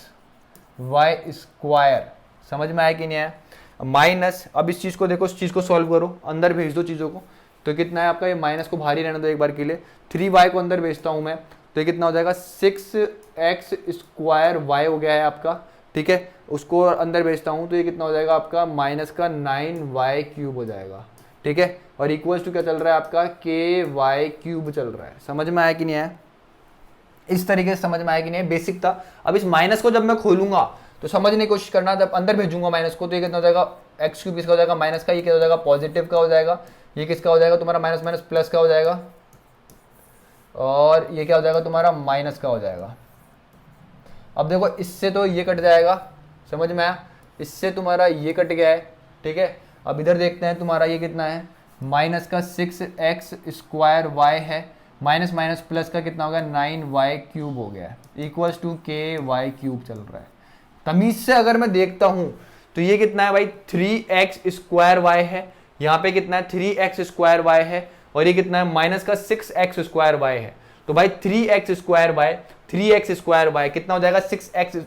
y square. समझ में आया कि नहीं आया? माइनस, अब इस चीज़ को देखो, इस चीज़ को सॉल्व करो, अंदर भेज दो चीज़ों को, तो कितना है आपका, ये माइनस को भारी रहने दो एक बार के लिए। 3y को अंदर भेजता हूँ मैं, तो ये कितना हो जाएगा 6x स्क्वायर वाई हो गया है आपका, ठीक है। उसको अंदर भेजता हूँ तो ये कितना हो जाएगा आपका माइनस का 9y क्यूब हो जाएगा, ठीक है। और इक्वल्स टू क्या चल रहा है आपका ky क्यूब चल रहा है। समझ में आया कि नहीं आया? इस तरीके से समझ में आया कि नहीं? बेसिक था। अब इस माइनस को जब मैं खोलूंगा तो समझने की कोशिश करना, जब अंदर भेजूंगा माइनस को तो ये कितना हो जाएगा एक्स क्यूब, इसका हो जाएगा माइनस का, ये क्या हो जाएगा पॉजिटिव का हो जाएगा, ये किसका हो जाएगा तुम्हारा माइनस माइनस प्लस का हो जाएगा, और ये क्या हो जाएगा तुम्हारा माइनस का हो जाएगा। अब देखो इससे तो ये कट जाएगा, समझ में आया? इससे तुम्हारा ये कट गया है, ठीक है। अब इधर देखते हैं तुम्हारा ये कितना है, माइनस का 6x स्क्वायर वाई है, माइनस माइनस प्लस का कितना हो गया 9y क्यूब हो गया है, इक्वल्स टू ky क्यूब चल रहा है। तमीज से अगर मैं देखता हूं तो ये कितना है भाई 3x स्क्वायर वाई है, यहाँ पे कितना है 3x स्क्वायर वाई है, और ये कितना है माइनस का 6x स्क्वायर वाई है। तो भाई 3x square Y 3x square Y कितना हो जाएगा 6x,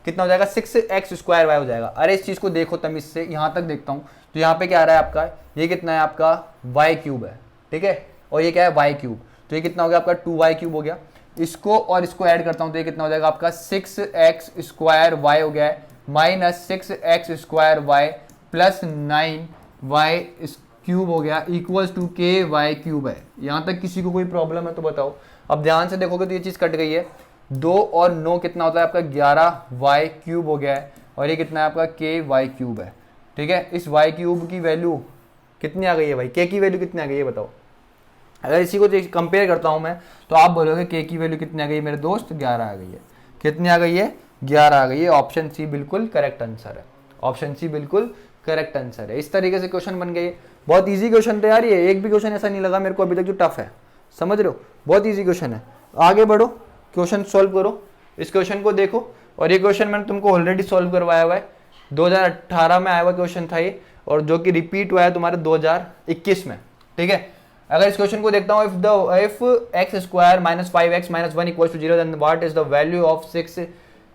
कितना हो जाएगा 6x स्क्वायर वाई हो जाएगा। अरे इस चीज को देखो तमीज से, यहाँ तक देखता हूँ तो यहाँ पे क्या आ रहा है आपका, ये कितना है आपका y क्यूब है, ठीक है, और ये क्या है y क्यूब, तो ये कितना हो गया आपका 2y क्यूब हो गया। इसको और इसको ऐड करता हूँ तो ये कितना हो जाएगा आपका 6x स्क्वायर वाई हो गया है, minus 6x square y plus 9y cube हो गया, इक्वल्स टू ky क्यूब है। यहाँ तक किसी को कोई प्रॉब्लम है तो बताओ। अब ध्यान से देखोगे तो ये चीज़ कट गई है, 2 और 9 कितना होता है आपका 11y क्यूब हो गया है, और ये कितना है आपका के वाई क्यूब है। ठीक है, इस y क्यूब की वैल्यू कितनी आ गई है भाई, k की वैल्यू कितनी आ गई है बताओ। अगर इसी को कंपेयर करता हूँ मैं तो आप बोलोगे k की वैल्यू कितनी आ गई है मेरे दोस्त, 11 आ गई है। कितनी आ गई है, 11 आ गई है। ऑप्शन सी बिल्कुल करेक्ट आंसर है, ऑप्शन सी बिल्कुल करेक्ट आंसर है। इस तरीके से क्वेश्चन बन गए। बहुत ईजी क्वेश्चन था यार ये, एक भी क्वेश्चन ऐसा नहीं लगा मेरे को अभी तक जो टफ है, समझ रहे हो, बहुत ईजी क्वेश्चन है। आगे बढ़ो, क्वेश्चन सॉल्व करो, इस क्वेश्चन को देखो। और ये क्वेश्चन मैंने तुमको ऑलरेडी सॉल्व करवाया हुआ है, 2018 में आया हुआ क्वेश्चन था ये, और जो कि रिपीट हुआ है तुम्हारे 2021 में। ठीक है, अगर इस क्वेश्चन को देखता हूँ, if x square minus 5x minus 1 equal to 0 then what is the value of 6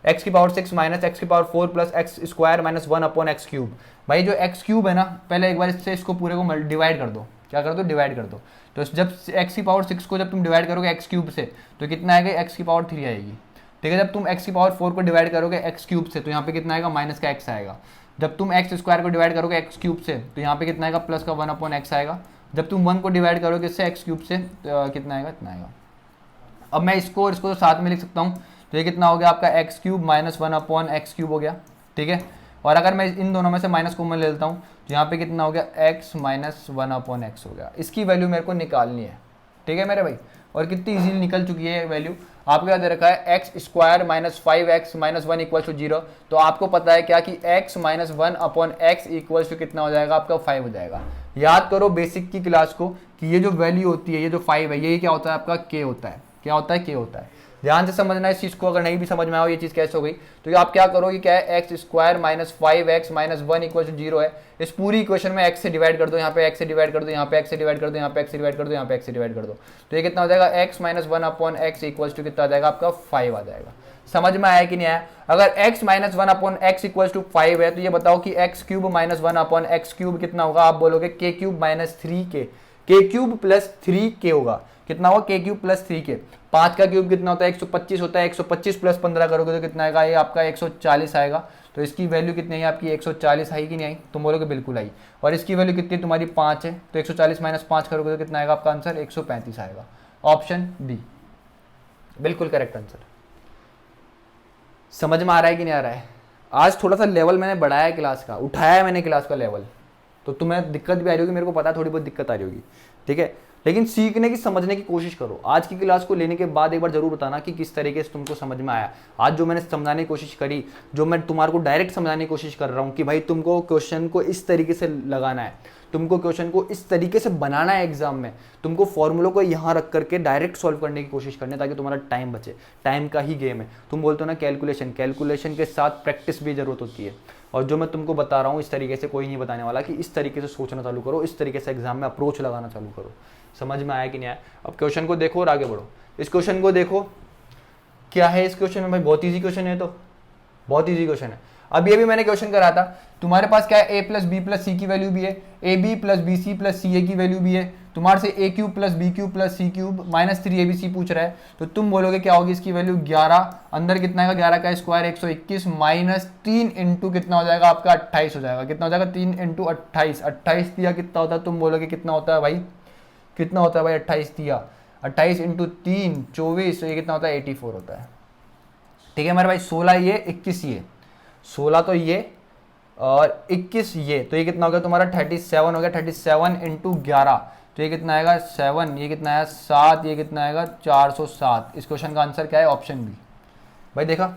x की पावर 6 माइनस एक्स की power 4 plus x square minus 1 upon x cube. भाई जो एक्स क्यूब है ना, पहले एक बार इससे इसको पूरे को डिवाइड कर दो। क्या कर दो, डिवाइड कर दो। तो जब एक्स की पावर 6 को जब तुम डिवाइड करोगे एक्स क्यूब से तो कितना आएगा, एक्स की पावर 3 आएगी। ठीक है, जब तुम एक्स की पावर 4 को डिवाइड करोगे एक्स क्यूब से तो यहाँ पे कितना आएगा, माइनस का एक्स आएगा। जब तुम एक्स स्क्वायर को डिवाइड करोगे एक्स क्यूब से तो यहाँ पे कितना आएगा, प्लस का 1 अपॉन एक्स आएगा। जब तुम 1 को डिवाइड करोगे इससे एक्स क्यूब से तो कितना आएगा, इतना आएगा। अब मैं इसको तो साथ में लिख सकता हूँ, तो ये कितना हो गया आपका X cube minus 1 upon x cube हो गया। ठीक है, और अगर मैं इन दोनों में से माइनस कॉमन ले लेता हूँ तो यहाँ पे कितना हो गया, एक्स माइनस 1 अपॉन एक्स हो गया। इसकी वैल्यू मेरे को निकालनी है। ठीक है मेरे भाई, और कितनी इजीली निकल चुकी है वैल्यू। आपको क्या दे रखा है, x square minus 5x minus 1 equal to 0। तो आपको पता है क्या कि x minus 1 upon x equal to कितना हो जाएगा आपका, 5 हो जाएगा। याद करो बेसिक की क्लास को कि ये जो वैल्यू होती है, ये जो 5 है, ये क्या होता है आपका, k होता है। क्या होता है, k होता है। ध्यान से समझना इस चीज़ को, अगर नहीं भी समझ में आओ ये चीज़ कैसे हो गई तो ये आप क्या करो, ये क्या है, x square minus 5x minus 1 equal to 0 है। इस पूरी इक्वेशन में x से डिवाइड कर दो, यहाँ पे x से डिवाइड कर दो, यहाँ पे x से डिवाइड कर दो, यहाँ पे x से डिवाइड कर दो, यहाँ पे x से डिवाइड कर दो। तो ये कितना हो जाएगा, x minus 1 upon x equal to कितना आ जाएगा आपका, 5 आ जाएगा। समझ में आया कि नहीं आया। अगर x minus 1 upon x equal to 5 है तो ये बताओ कि x cube minus 1 upon x cube कितना होगा। आप बोलोगे के क्यूब माइनस 3k, के क्यूब प्लस 3k होगा। कितना होगा, के क्यूब प्लस 3k। 5 का क्यूब कितना होता है, 125 होता है। 125 प्लस 15 करोगे तो कितना आएगा, ये आपका 140 आएगा। तो इसकी वैल्यू कितनी है आपकी, 140 आई कि नहीं आई, तुम बोलोगे बिल्कुल आई। और इसकी वैल्यू कितनी तुम्हारी 5 है, तो 140 माइनस 5 करोगे तो कितना आएगा आपका आंसर, 135 आएगा। ऑप्शन डी बिल्कुल करेक्ट आंसर। समझ में आ रहा है कि नहीं आ रहा है। आज थोड़ा सा लेवल मैंने बढ़ाया है क्लास का, उठाया है मैंने क्लास का लेवल, तो तुम्हें दिक्कत भी आ रही होगी, मेरे को पता है थोड़ी बहुत दिक्कत आ रही होगी। ठीक है, लेकिन सीखने की समझने की कोशिश करो। आज की क्लास को लेने के बाद एक बार जरूर बताना कि किस तरीके से तुमको समझ में आया। आज जो मैंने समझाने की कोशिश करी, जो मैं तुम्हारे को डायरेक्ट समझाने की कोशिश कर रहा हूँ कि भाई तुमको क्वेश्चन को इस तरीके से लगाना है, तुमको क्वेश्चन को इस तरीके से बनाना है एग्जाम में, तुमको फॉर्मूलों को यहाँ रख करके डायरेक्ट सॉल्व करने की कोशिश करनी है ताकि तुम्हारा टाइम बचे। टाइम का ही गेम है। तुम बोलते हो ना कैलकुलेशन, कैलकुलेशन के साथ प्रैक्टिस भी जरूरत होती है। और जो मैं तुमको बता रहा हूँ इस तरीके से कोई नहीं बताने वाला कि इस तरीके से सोचना चालू करो, इस तरीके से एग्जाम में अप्रोच लगाना चालू करो। समझ में आया कि नहीं आया। अब क्वेश्चन को देखो और आगे बढ़ो। इस क्वेश्चन को देखो क्या है इस क्वेश्चन में, भाई बहुत ईजी क्वेश्चन है, तो बहुत ईजी क्वेश्चन है। अब ये भी मैंने क्वेश्चन करा था, तुम्हारे पास क्या है, a प्लस बी प्लस सी की वैल्यू भी है, a b plus b c plus c a की वैल्यू भी है। तुम्हारे से a cube plus b cube plus c cube minus 3abc पूछ रहा है, तो तुम बोलोगे क्या होगी इसकी वैल्यू 11, अंदर कितना है 11 का स्क्वायर 121 माइनस 3 इंटू कितना हो जाएगा आपका 28 हो जाएगा। कितना हो जाएगा 3 इंटू 28, 28 दिया कितना होता है, तुम बोलोगे कितना होता है भाई, कितना होता है भाई 28 दिया, 28 इंटू 3 24, तो ये कितना होता है 84 होता है। ठीक है मेरे भाई, 16 ये 21 ये 16 तो ये और 21 ये, तो ये कितना हो गया तुम्हारा 37 हो गया। 37 इंटू 11 तो ये कितना आएगा 7, ये कितना आएगा 7, ये कितना आएगा 407। इस क्वेश्चन का आंसर क्या है, ऑप्शन बी। भाई देखा,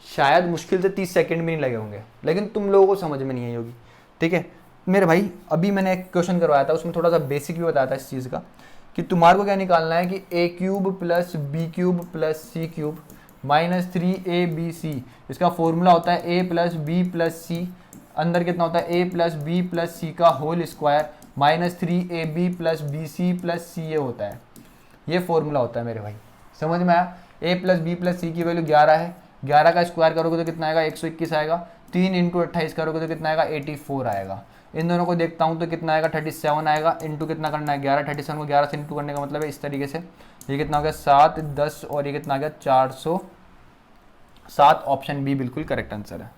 शायद मुश्किल से 30 सेकंड भी नहीं लगे होंगे, लेकिन तुम लोगों को समझ में नहीं आई होगी। ठीक है मेरे भाई, अभी मैंने एक क्वेश्चन करवाया था, उसमें थोड़ा सा बेसिक भी बताया था इस चीज़ का कि तुम्हारे को क्या निकालना है कि a cube plus b cube plus c cube minus 3abc, इसका फॉर्मूला होता है a plus B plus c, अंदर कितना होता है a plus B plus c का whole square minus 3ab plus b c plus c a होता है। ये फॉर्मूला होता है मेरे भाई, समझ में आया। a प्लस बी प्लस सी की वैल्यू 11 है, 11 का स्क्वायर करोगे तो कितना आएगा 121 आएगा, 3 इंटू 28 करोगे तो कितना आएगा 84 आएगा। इन दोनों को देखता हूँ तो कितना आएगा 37 आएगा, इंटू कितना करना है 11, 37 को 11 से इंटू करने का मतलब है इस तरीके से, ये कितना हो गया 7, 10 और ये कितना आ गया 407। ऑप्शन बी बिल्कुल करेक्ट आंसर है।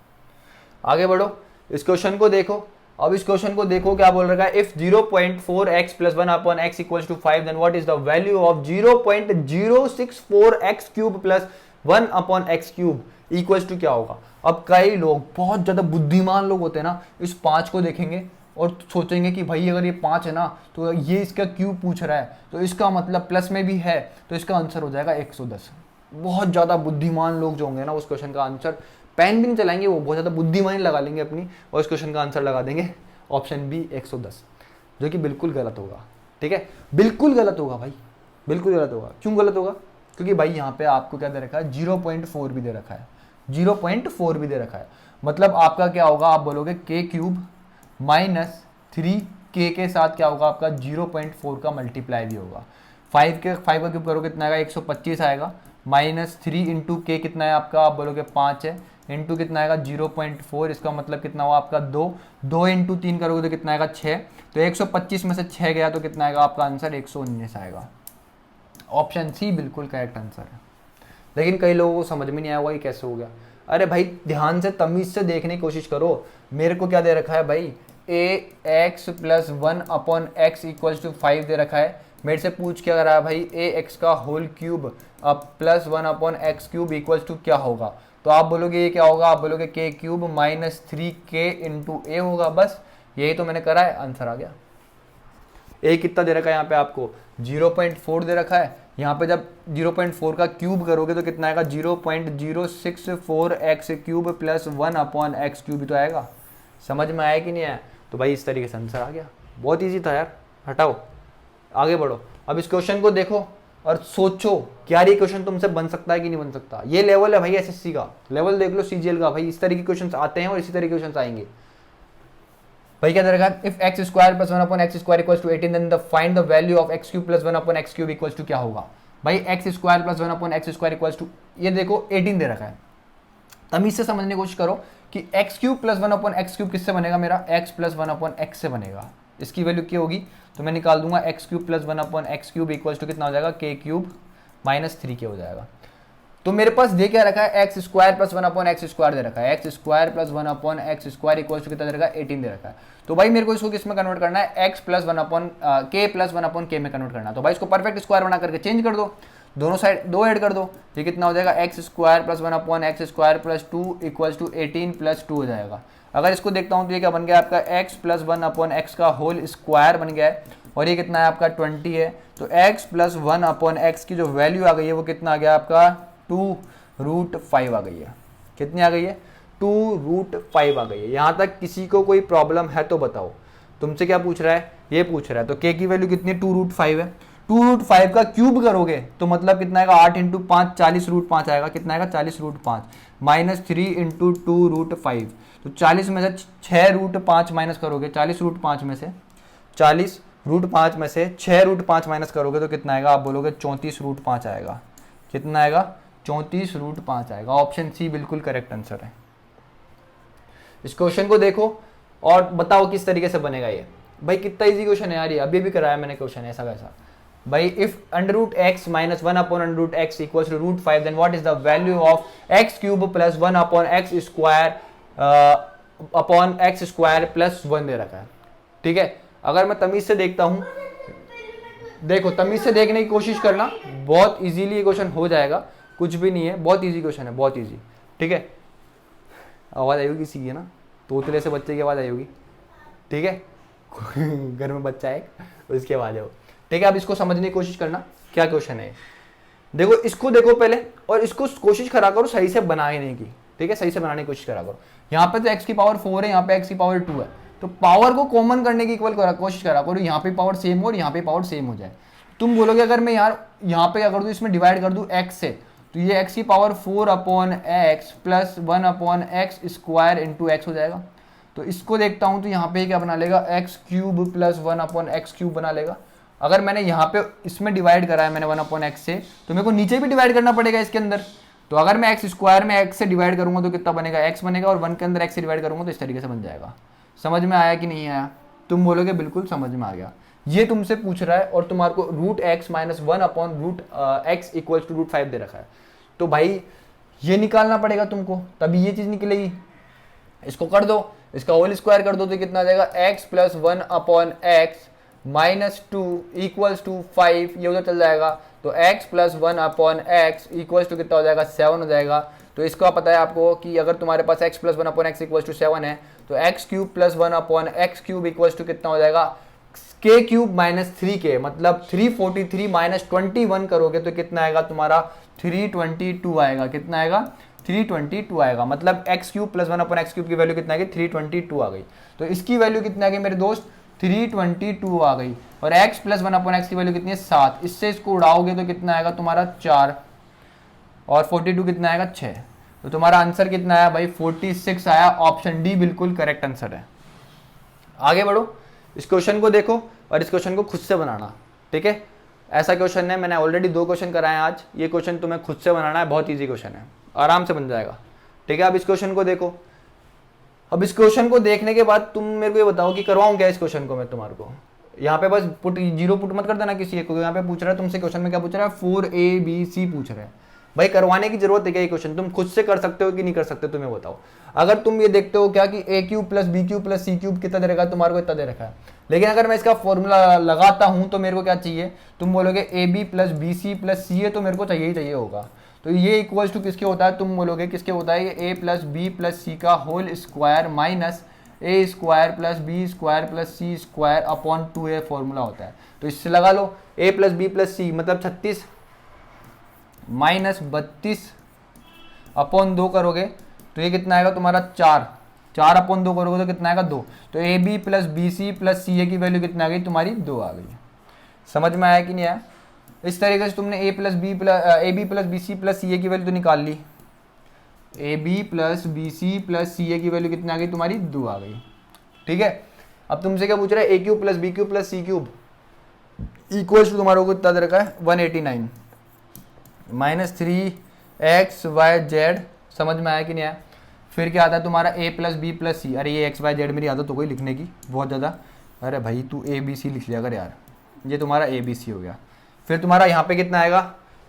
आगे बढ़ो, इस क्वेश्चन को देखो। अब इस क्वेश्चन को देखो क्या बोल रखा है, if 0.4x plus 1 upon x equals to 5 then what is the value of 0.064x cube plus 1 upon x cube equals to क्या होगा। अब कई लोग बहुत ज्यादा बुद्धिमान लोग होते हैं ना, इस 5 को देखेंगे और सोचेंगे कि भाई अगर ये 5 है ना तो ये इसका क्यूब पूछ रहा है तो इसका मतलब प्लस में भी है तो इसका आंसर हो जाएगा 110। बहुत ज़्यादा बुद्धिमान लोग जो होंगे ना उस क्वेश्चन का आंसर पेन भी नहीं चलाएंगे, वो बहुत ज़्यादा बुद्धिमानी लगा लेंगे अपनी और इस क्वेश्चन का आंसर लगा देंगे ऑप्शन बी 110, जो कि बिल्कुल गलत होगा। ठीक है, बिल्कुल गलत होगा भाई, बिल्कुल गलत होगा। क्यों गलत होगा? क्योंकि भाई यहाँ पे आपको क्या दे रखा है, 0.4 भी दे रखा है, 0.4 भी दे रखा है। मतलब आपका क्या होगा, आप बोलोगे k क्यूब माइनस 3k के साथ क्या होगा आपका 0.4 का मल्टीप्लाई भी होगा। 5 का क्यूब करोगे कितना आएगा, 125 आएगा। माइनस 3 इंटू के कितना है आपका, आप बोलोगे 5 है, इंटू कितना आएगा 0.4, इसका मतलब कितना हुआ आपका 2 इंटू 3 करोगे तो कितना आएगा 6, तो 125 में से 6 गया तो कितना आएगा आपका आंसर 119 आएगा। ऑप्शन सी बिल्कुल करेक्ट आंसर है। लेकिन कई लोगों को समझ में नहीं आया हुआ ये कैसे हो गया। अरे भाई ध्यान से तमीज से देखने की कोशिश करो। मेरे को क्या दे रखा है भाई, ax plus 1 upon x equals to 5 दे रखा है। मेरे से पूछ क्या रहा है भाई, ax का होल क्यूब अब plus 1 upon x cube equals to क्या होगा। तो आप बोलोगे ये क्या होगा, आप बोलोगे k cube minus 3k into a होगा। बस यही तो मैंने करा है, आंसर आ गया। a कितना दे रखा है यहाँ पे आपको 0.4 दे रखा है। यहाँ पे जब 0.4 का क्यूब करोगे तो कितना आएगा 0.064x cube plus 1 upon x cube तो आएगा। समझ में आया कि नहीं आया? तो भाई इस तरीके से आंसर आ गया। बहुत इजी था यार, हटाओ आगे बढ़ो। अब इस क्वेश्चन को देखो और सोचो क्या ये क्वेश्चन तुमसे बन सकता है कि नहीं बन सकता। ये लेवल है भाई एसएससी का, लेवल देख लो सीजीएल का। भाई इस तरीके के क्वेश्चन आते हैं और इसी तरीके के क्वेश्चन आएंगे। भाई क्या रहेगा, if x square plus 1 upon x square equals to 18 then the find the value of x cube plus 1 upon x cube equals to क्या होगा। भाई x square plus 1 upon x square equals to, ये देखो 18 दे रखा है। तमीज से समझने की कोशिश करो कि x cube plus 1 upon x cube किससे बनेगा, मेरा एक्स प्लस 1 अपॉन एक्स से बनेगा। इसकी वैल्यू क्या होगी, तो मैं निकाल दूंगा x cube plus 1 upon x cube equals to कितना हो जाएगा, के क्यूब माइनस 3k हो जाएगा। तो मेरे पास दे क्या रखा है, x square plus 1 upon x square दे रखा है। X square plus 1 upon x square equals to कितना दे रखा है, 18 दे रखा है। तो भाई मेरे को इसको किस में कन्वर्ट करना है, एक्स प्लस 1 अपॉन के प्लस 1 अपॉन के में कन्वर्ट करना है। तो भाई इसको परफेक्ट स्क्वायर बना करके चेंज कर दो, दोनों साइड 2 ऐड कर दो। ये कितना हो जाएगा, x square plus 1 upon x square plus 2 equals to 18 plus 2 हो जाएगा। अगर इसको देखता हूँ तो ये क्या बन गया आपका, एक्स प्लस 1 अपॉन एक्स का होल स्क्वायर बन गया है और ये कितना है आपका 20 है। तो एक्स प्लस 1 अपॉन एक्स की जो वैल्यू आ गई है वो कितना आ गया आपका 2√5 आ गई है। कितनी आ गई है, 2√5 आ गई है। यहाँ तक किसी को कोई प्रॉब्लम है तो बताओ। तुमसे क्या पूछ रहा है, ये पूछ रहा है। तो के की वैल्यू कितनी है, 2√5 है। 2√5 का क्यूब करोगे तो मतलब कितना आएगा, 8 इंटू 5 40√5 आएगा। कितना आएगा 40√5 माइनस 3 इंटू 2√5। तो 40 में से 6√5 माइनस करोगे, 40√5 में से 40√5 में से 6√5 माइनस करोगे तो कितना आएगा, आप बोलोगे 34√5 आएगा। कितना आएगा, 34√5 आएगा। ऑप्शन सी बिल्कुल करेक्ट आंसर है। इस क्वेश्चन को देखो और बताओ किस तरीके से बनेगा ये। भाई कितना इजी क्वेश्चन है यार, ये अभी भी कराया मैंने क्वेश्चन ऐसा वैसा। भाई if √x minus 1 upon √x equals to √5 then what is the value of x cube plus 1 upon x square upon x square plus 1 दे रखा है। ठीक है, अगर मैं तमीज से देखता हूं, देखो तमीज से देखने की कोशिश करना, बहुत इजीली ये क्वेश्चन हो जाएगा। कुछ भी नहीं है, बहुत इजी क्वेश्चन है, बहुत इजी। ठीक है, आवाज आई होगी किसी की ना, तोतले से बच्चे की आवाज आई होगी। ठीक है घर में बच्चा है उसकी आवाज है वो। ठीक है, अब इसको समझने की कोशिश करना क्या क्वेश्चन है। देखो इसको देखो पहले और इसको कोशिश करा करो सही से बनाने की। ठीक है, सही से बनाने की कोशिश करा करो। यहाँ पे तो x की पावर 4 है, यहाँ पे x की पावर 2 है। तो पावर को कॉमन करने की इक्वल कोशिश करा करो, यहाँ पे पावर सेम हो और यहाँ पे पावर सेम हो जाए। तुम बोलोगे अगर मैं यार यहाँ पे क्या कर दूँ, इसमें डिवाइड कर दूँ x से, तो ये x की power 4 upon x plus 1 upon x square into x हो जाएगा। तो इसको देखता हूँ तो यहाँ पे क्या बना लेगा, x cube plus 1 upon x cube बना लेगा। अगर मैंने यहाँ पे इसमें डिवाइड करा है मैंने 1 अपॉन एक्स से, तो मेरे को नीचे भी डिवाइड करना पड़ेगा इसके अंदर। तो अगर मैं एक्स स्क्वायर में एक्स से डिवाइड करूंगा तो कितना बनेगा, एक्स बनेगा, और 1 के अंदर एक्स से डिवाइड करूंगा तो इस तरीके से बन जाएगा। समझ में आया कि नहीं आया? तुम बोलोगे बिल्कुल समझ में आ गया। ये तुमसे पूछ रहा है और तुम्हारे को √x minus 1 upon √x equals to √5 दे रखा है। तो भाई ये निकालना पड़ेगा तुमको, तभी ये चीज निकलेगी। इसको कर दो, इसका होल स्क्वायर कर दो तो कितना आ जाएगा x plus 1 upon x minus 2 equals to 5, ये उधर चल जाएगा। तो x plus 1 upon x equals to कितना हो जाएगा 7 हो जाएगा। तो इसका पता है आपको कि अगर तुम्हारे पास x plus 1 upon x equals to 7 है तो x cube plus 1 upon x cube equals to कितना हो जाएगा k क्यूब माइनस 3k, मतलब 343 माइनस 21 करोगे तो कितना आएगा तुम्हारा 322 आएगा। कितना आएगा 322 आएगा, मतलब x cube plus 1 upon x cube की वैल्यू कितना आ गई 322 आ गई। तो इसकी वैल्यू कितना आ गई मेरे दोस्त 322 आ गई। और x प्लस 1 अपॉन एक्स की वैल्यू कितनी है 7, इससे इसको उड़ाओगे तो कितना आएगा तुम्हारा 4 और 42 कितना आएगा 6। तो तुम्हारा आंसर कितना आया भाई 46 आया। ऑप्शन डी बिल्कुल करेक्ट आंसर है। आगे बढ़ो, इस क्वेश्चन को देखो और इस क्वेश्चन को खुद से बनाना, ठीक है। ऐसा क्वेश्चन है, मैंने ऑलरेडी 2 क्वेश्चन कराए हैं आज, ये क्वेश्चन तुम्हें खुद से बनाना है, बहुत ईजी क्वेश्चन है, आराम से बन जाएगा, ठीक है। अब इस क्वेश्चन को देखो, अब इस क्वेश्चन को देखने के बाद तुम मेरे को ये बताओ कि करवाऊं क्या इस क्वेश्चन को मैं तुम्हारे को। यहाँ पे बस पुट जीरो पुट मत कर देना किसी एक को, यहाँ पे पूछ रहा है तुमसे क्वेश्चन में क्या पूछ रहा है 4ABC पूछ रहे हैं। भाई करवाने की जरूरत है क्या ये क्वेश्चन, तुम खुद से कर सकते हो कि नहीं कर सकते तुम्हें बताओ। अगर तुम ये देखते हो क्या कि a cube plus b cube plus c cube कितना दे रखा है, तुम्हारे को इतना दे रखा है, लेकिन अगर मैं इसका फॉर्मूला लगाता हूं तो मेरे को क्या चाहिए, तुम बोलोगे a b plus b c plus c a, तो मेरे को चाहिए ही चाहिए होगा। तो ये इक्वल्स टू किसके होता है, तुम बोलोगे किसके होता है, ये a plus B plus c का whole square minus a square plus B square plus C square upon 2a formula होता है। तो इससे लगा लो a plus B plus c मतलब 36 माइनस 32 अपॉन 2 करोगे तो ये कितना आएगा तुम्हारा 4 अपॉन 2 करोगे तो कितना आएगा 2। तो a b plus b c plus c a की वैल्यू कितना आ गई तुम्हारी 2 आ गई। समझ में आया कि नहीं आया। इस तरीके से तुमने a b plus b c plus c a की वैल्यू तो निकाल ली, a b plus b c plus c a की वैल्यू कितनी आ गई तुम्हारी 2 आ गई, ठीक है। अब तुमसे क्या पूछ रहा है, a cube plus b cube plus c cube equals to तुम्हारे को कितना दे रखा है 189 माइनस 3xyz। समझ में आया कि नहीं आया। फिर क्या आता है तुम्हारा a प्लस बी प्लस सी, अरे ये xyz मेरी आदत हो गई लिखने की बहुत ज़्यादा, अरे भाई तू a b c लिख लिया कर यार, ये तुम्हारा a b c हो गया। फिर तुम्हारा यहाँ पे कितना आएगा,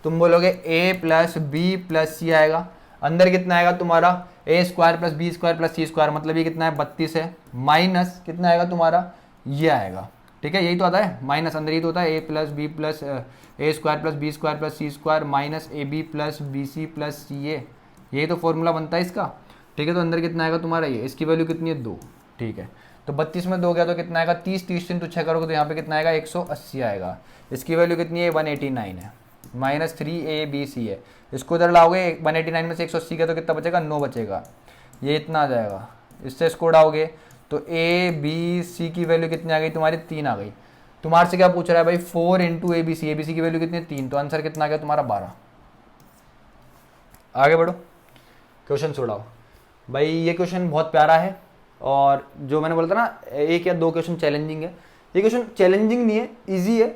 तुम बोलोगे a plus B plus c आएगा, अंदर कितना आएगा तुम्हारा a square plus B square plus C square, मतलब ये कितना है 32 है, माइनस कितना आएगा तुम्हारा ये आएगा, ठीक है। यही तो आता है माइनस, अंदर ही तो होता है a plus B plus a square plus B square plus C square minus a b plus b c plus c a, यही तो फॉर्मूला बनता है इसका, ठीक है। तो अंदर कितना आएगा तुम्हारा ये, इसकी वैल्यू कितनी है 2, ठीक है। तो 32 में 2 गया तो कितना आएगा 30, 30 से 6 करोगे तो यहाँ पे कितना आएगा 180 आएगा। इसकी वैल्यू कितनी है 189 है, माइनस 3abc है। इसको इधर लाओगे 189 में से 180 का तो कितना बचेगा 9 बचेगा, ये इतना आ जाएगा। इससे इसको उड़ाओगे तो a b c की वैल्यू कितनी आ गई तुम्हारी 3 आ गई। तुम्हारे से क्या पूछ रहा है भाई 4 into a b c, ABC की वैल्यू कितनी है 3, तो आंसर कितना आ गया तुम्हारा 12। आगे बढ़ो, क्वेश्चन उड़ाओ। भाई ये क्वेश्चन बहुत प्यारा है और जो मैंने बोला था ना 1 या 2 क्वेश्चन चैलेंजिंग है, ये क्वेश्चन चैलेंजिंग नहीं है, ईजी है,